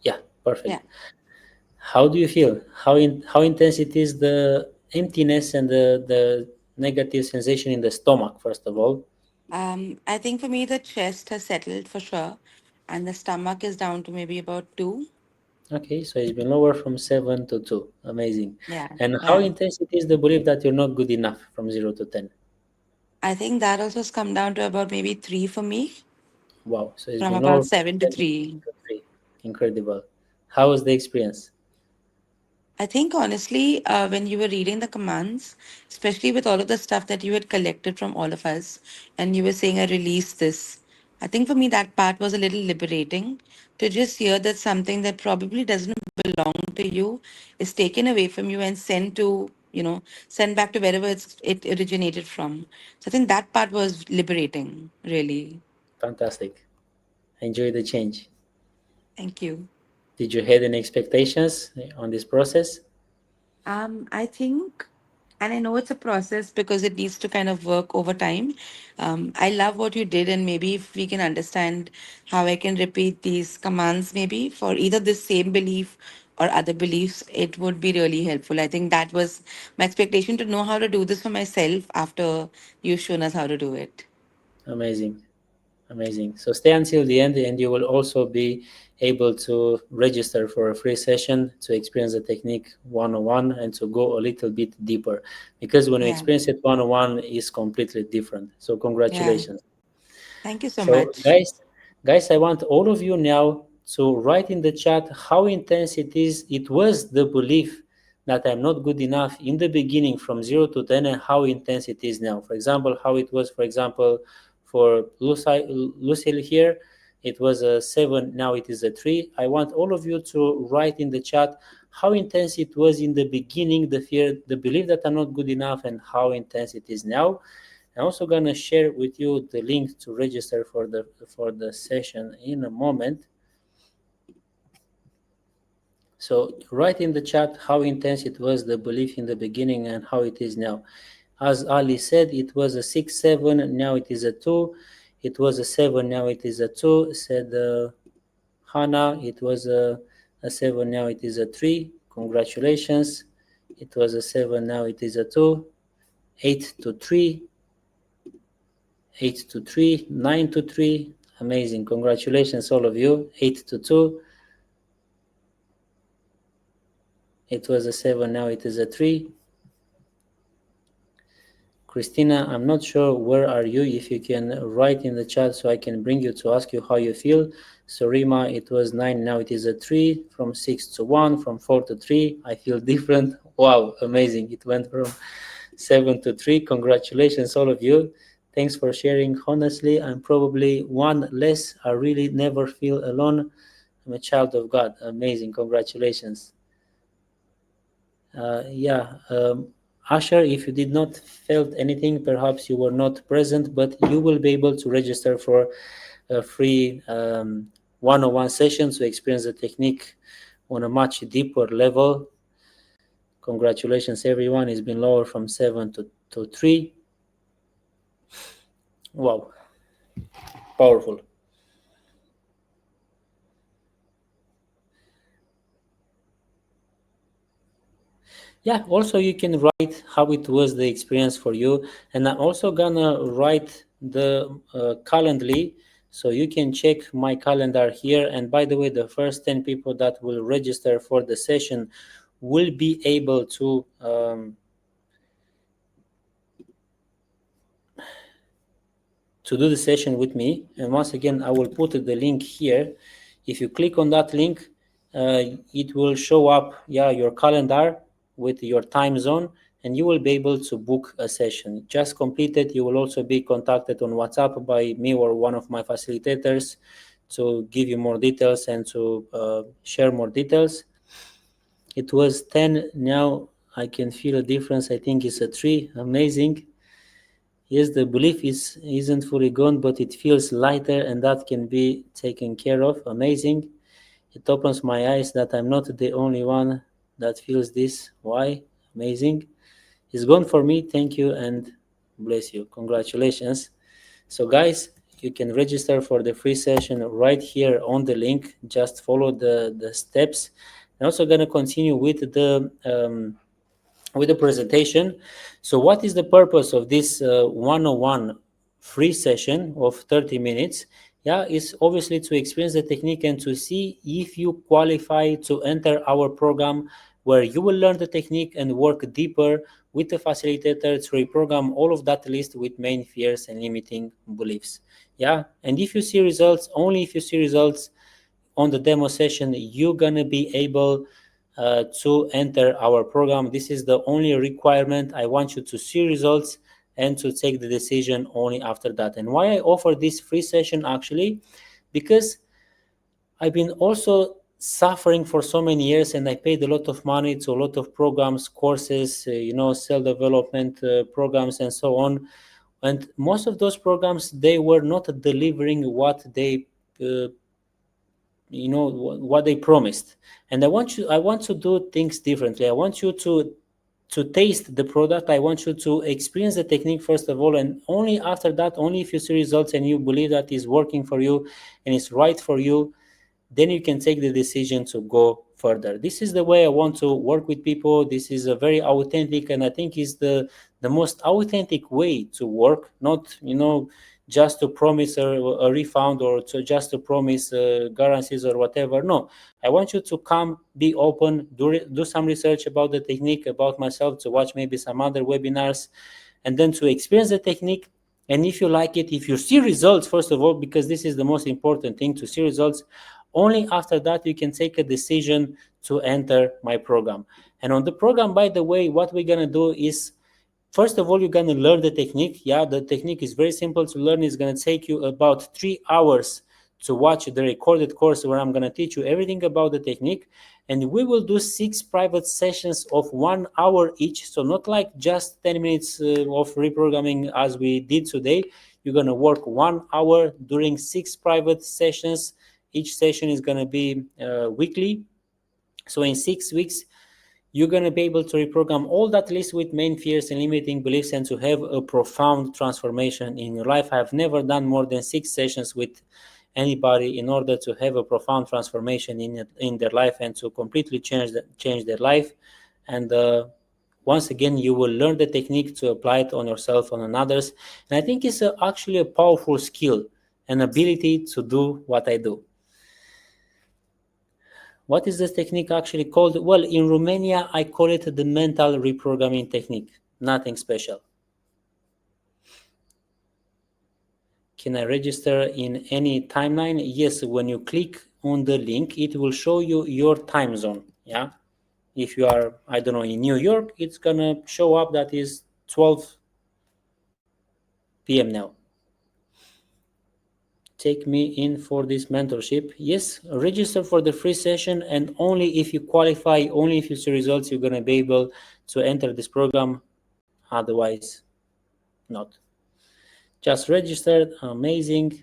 A: Yeah, perfect.
D: Yeah.
A: How do you feel? How intense it is the emptiness and the negative sensation in the stomach, first of all?
D: I think for me, the chest has settled for sure, and the stomach is down to maybe about 2.
A: Okay, so it's been lower from 7 to 2. Amazing.
D: Yeah.
A: And how
D: Yeah.
A: intense it is the belief that you're not good enough from 0 to 10?
D: I think that also has come down to about maybe 3 for me,
A: Wow, so it's
D: from
A: been
D: about
A: lower from
D: 7 to
A: 7
D: 3.
A: to 3. Incredible. How was the experience?
D: I think honestly, when you were reading the commands, especially with all of the stuff that you had collected from all of us, and you were saying, I released this, I think for me that part was a little liberating to just hear that something that probably doesn't belong to you is taken away from you and sent to, sent back to wherever it originated from. So I think that part was liberating, really.
A: Fantastic. Enjoy the change.
D: Thank you.
A: Did you have any expectations on this process?
D: I think, and I know it's a process because it needs to kind of work over time. I love what you did, and maybe if we can understand how I can repeat these commands, maybe for either the same belief or other beliefs, it would be really helpful. I think that was my expectation to know how to do this for myself after you've shown us how to do it.
A: Amazing. Amazing. So stay until the end, and you will also be able to register for a free session to experience the technique 101 and to go a little bit deeper. Because when you
D: Yeah.
A: experience it 101 is completely different. So
D: Yeah.
A: congratulations.
D: Thank you so
A: So
D: much.
A: guys, I want all of you now to write in the chat how intense it was the belief that I'm not good enough in the beginning from 0 to 10 and how intense it is now. For example, how it was, for example, for Lucille here, it was a 7, now it is a 3. I want all of you to write in the chat how intense it was in the beginning, the fear, the belief that I'm not good enough, and how intense it is now. I'm also gonna share with you the link to register for the session in a moment. So write in the chat how intense it was the belief in the beginning and how it is now. As Ali said, it was a 6-7, now it is a 2. It was a 7, now it is a 2. Said Hannah, it was a 7, now it is a 3. Congratulations. It was a 7, now it is a 2. 8 to 3. 8 to 3, 9 to 3. Amazing. Congratulations, all of you. 8 to 2. It was a 7, now it is a 3. Christina, I'm not sure where are you. If you can write in the chat so I can bring you to ask you how you feel. Sorima, it was 9, now it is a 3. From 6 to 1, from 4 to 3. I feel different. Wow, amazing. It went from 7 to 3. Congratulations, all of you. Thanks for sharing. Honestly, I'm probably one less. I really never feel alone. I'm a child of God. Amazing. Congratulations. Yeah. Asher, if you did not felt anything, perhaps you were not present, but you will be able to register for a free one-on-one session to experience the technique on a much deeper level. Congratulations, everyone. It's been lowered from 7 to 3. Wow, powerful. Yeah, also you can write how it was the experience for you, and I'm also gonna write the calendly, so you can check my calendar here. And by the way, the first 10 people that will register for the session will be able to to do the session with me. And once again, I will put the link here. If you click on that link, it will show up your calendar with your time zone, and you will be able to book a session. Just complete it. You will also be contacted on WhatsApp by me or one of my facilitators to give you more details and to share more details. It was 10, now I can feel a difference. I think it's a 3. Amazing. Yes, the belief isn't fully gone, but it feels lighter, and that can be taken care of. Amazing. It opens my eyes that I'm not the only one that feels this. Why? Amazing. It's gone for me. Thank you and bless you. Congratulations. So guys, you can register for the free session right here on the link. Just follow the steps. I'm also going to continue with the presentation. So what is the purpose of this 101 free session of 30 minutes? Is obviously to experience the technique and to see if you qualify to enter our program, where you will learn the technique and work deeper with the facilitator to reprogram all of that list with main fears and limiting beliefs. And if you see results, only if you see results on the demo session, you're gonna be able to enter our program. This is the only requirement. I want you to see results and to take the decision only after that. And why I offer this free session, actually, because I've been also suffering for so many years, and I paid a lot of money to a lot of programs, courses, self-development programs and so on. And most of those programs, they were not delivering what they what they promised. And I want to do things differently. I want you to taste the product. I want you to experience the technique first of all, and only after that, only if you see results and you believe that is working for you and it's right for you, then you can take the decision to go further. This is the way I want to work with people. This is a very authentic, and I think is the most authentic way to work, not just to promise a refund or just to promise guarantees or whatever. No, I want you to come, be open, do some research about the technique, about myself, to watch maybe some other webinars, and then to experience the technique. And if you like it, if you see results, first of all, because this is the most important thing, to see results, only after that you can take a decision to enter my program. And on the program, by the way, what we're going to do is, first of all, you're going to learn the technique. The technique is very simple to learn. It's going to take you about 3 hours to watch the recorded course, where I'm going to teach you everything about the technique. And we will do 6 private sessions of 1 hour each. So not like just 10 minutes of reprogramming as we did today. You're going to work 1 hour during 6 private sessions. Each session is going to be weekly. So in 6 weeks, you're going to be able to reprogram all that list with main fears and limiting beliefs, and to have a profound transformation in your life. I've never done more than 6 sessions with anybody in order to have a profound transformation in their life and to completely change their life. And once again, you will learn the technique to apply it on yourself, on others. And I think it's actually a powerful skill and ability to do what I do. What is this technique actually called? Well, in Romania, I call it the mental reprogramming technique. Nothing special. Can I register in any timeline? Yes, when you click on the link, it will show you your time zone. If you are, I don't know, in New York, it's gonna show up that is 12 p.m. now. Take me in for this mentorship. Yes, register for the free session, and only if you qualify, only if you see results, you're gonna be able to enter this program. Otherwise, not. Just registered. Amazing.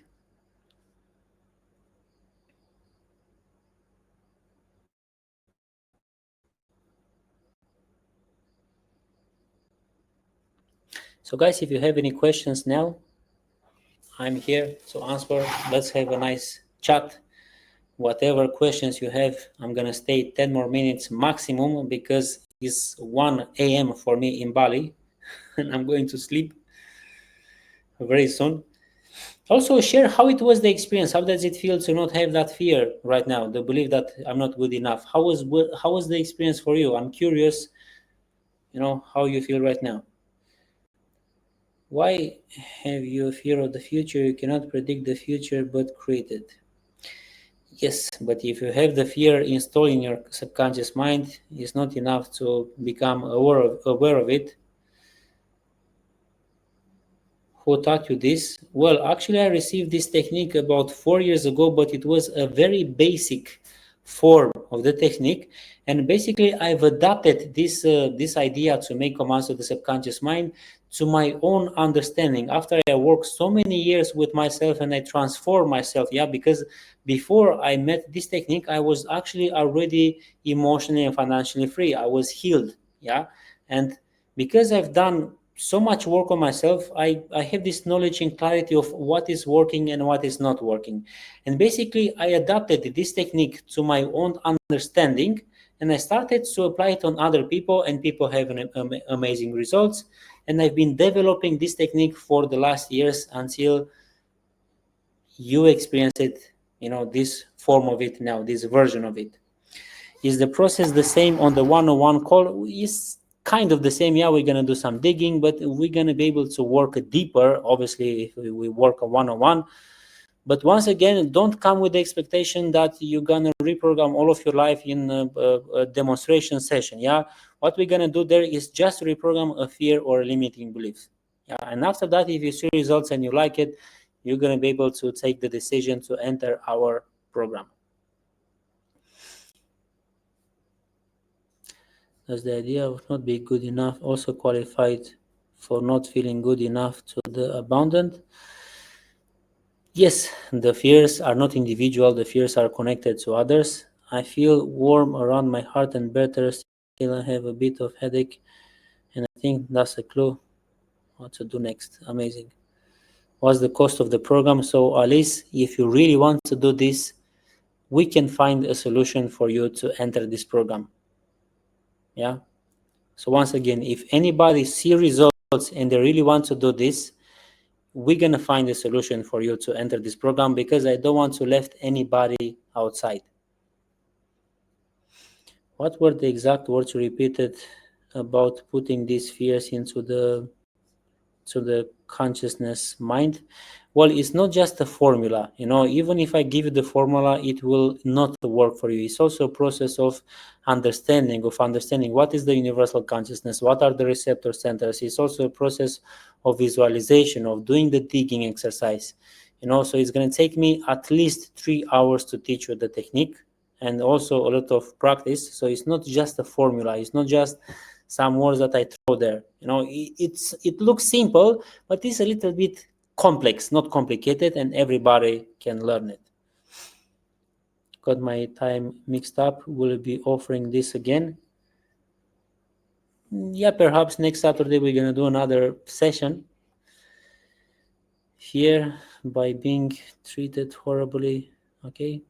A: So guys, if you have any questions now, I'm here to answer. Let's have a nice chat. Whatever questions you have, I'm gonna stay 10 more minutes maximum, because it's 1 a.m. for me in Bali and I'm going to sleep very soon. Also, share how it was the experience. How does it feel to not have that fear right now, the belief that I'm not good enough? How was the experience for you? I'm curious, how you feel right now. Why have you fear of the future? You cannot predict the future but create it. Yes, but if you have the fear installed in your subconscious mind, it's not enough to become aware of it. Who taught you this? Well, actually, I received this technique about 4 years ago, but it was a very basic form of the technique. And basically, I've adapted this idea to make commands to the subconscious mind to my own understanding. After I worked so many years with myself and I transformed myself, yeah, because before I met this technique, I was actually already emotionally and financially free. I was healed, yeah, and because I've done so much work on myself, I have this knowledge and clarity of what is working and what is not working. And basically, I adapted this technique to my own understanding and I started to apply it on other people, and people have amazing results. And I've been developing this technique for the last years until you experience it, this form of it now, this version of it. Is the process the same on the one-on-one call? Is kind of the same. Yeah, we're going to do some digging, but we're going to be able to work deeper, obviously, if we work a one-on-one. But once again, don't come with the expectation that you're going to reprogram all of your life in a demonstration session. Yeah, what we're going to do there is just reprogram a fear or a limiting belief. Yeah, and after that, if you see results and you like it, you're going to be able to take the decision to enter our program. Does the idea of not being good enough also qualified for not feeling good enough to the abundant? Yes, the fears are not individual, the fears are connected to others. I feel warm around my heart and better, still I have a bit of headache, and I think that's a clue what to do next. Amazing. What's the cost of the program? So Alice, if you really want to do this, we can find a solution for you to enter this program. Yeah. So once again, if anybody see results and they really want to do this, we're going to find a solution for you to enter this program, because I don't want to left anybody outside. What were the exact words you repeated about putting these fears into the consciousness mind? Well, it's not just a formula. Even if I give you the formula, it will not work for you. It's also a process of understanding what is the universal consciousness, what are the receptor centers. It's also a process of visualization, of doing the digging exercise. So it's going to take me at least 3 hours to teach you the technique, and also a lot of practice. So it's not just a formula, it's not just some words that I throw there. It looks simple, but it's a little bit complex, not complicated, and everybody can learn it. Got my time mixed up. Will I be offering this again? Yeah, perhaps next Saturday we're gonna do another session. Fear by being treated horribly. Okay.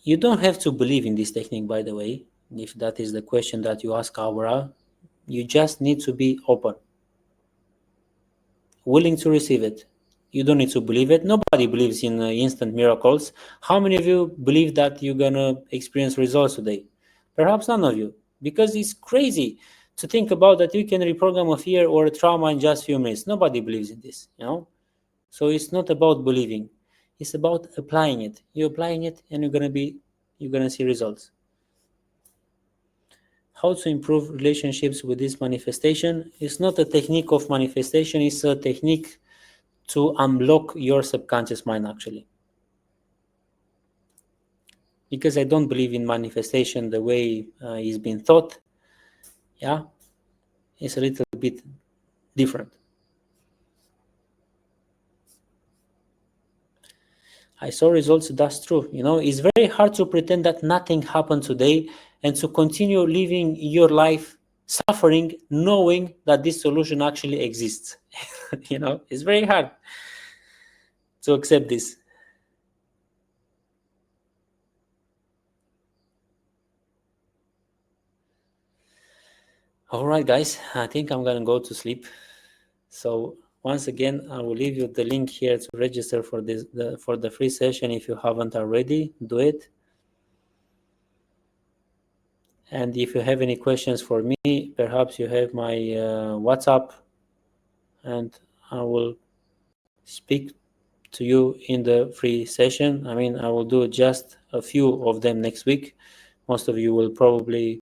A: You don't have to believe in this technique, by the way, if that is the question that you ask, Aura. You just need to be open, willing to receive it. You don't need to believe it. Nobody believes in instant miracles. How many of you believe that you're gonna experience results today? Perhaps none of you, because it's crazy to think about that you can reprogram a fear or a trauma in just a few minutes. Nobody believes in this. So it's not about believing. It's about applying it. You're applying it, and you're gonna see results. How to improve relationships with this manifestation? It's not a technique of manifestation. It's a technique to unblock your subconscious mind, actually, because I don't believe in manifestation the way it's been thought. Yeah, it's a little bit different. I saw results. That's true. It's very hard to pretend that nothing happened today and to continue living your life suffering, knowing that this solution actually exists. It's very hard to accept this. All right, guys, I think I'm gonna go to sleep. So Once again, I will leave you the link here to register for the free session. If you haven't already, do it. And if you have any questions for me, perhaps you have my WhatsApp, and I will speak to you in the free session. I mean, I will do just a few of them next week. Most of you will probably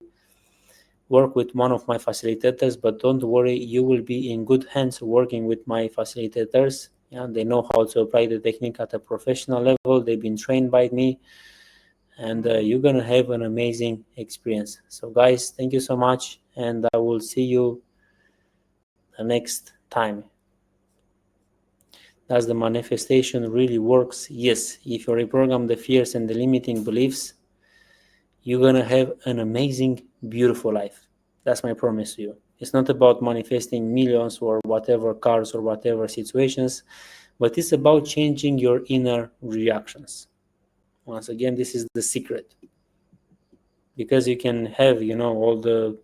A: work with one of my facilitators, but don't worry, you will be in good hands working with my facilitators. Yeah, they know how to apply the technique at a professional level. They've been trained by me, and you're gonna have an amazing experience. So guys, thank you so much, and I will see you the next time. Does the manifestation really works? Yes. If you reprogram the fears and the limiting beliefs, you're gonna have an amazing, beautiful life. That's my promise to you. It's not about manifesting millions or whatever cars or whatever situations, but it's about changing your inner reactions. Once again, this is the secret. Because you can have, all the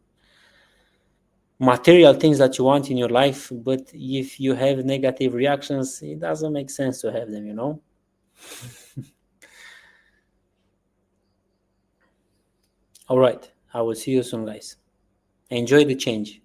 A: material things that you want in your life, but if you have negative reactions, it doesn't make sense to have them. All right, I will see you soon, guys. Enjoy the change.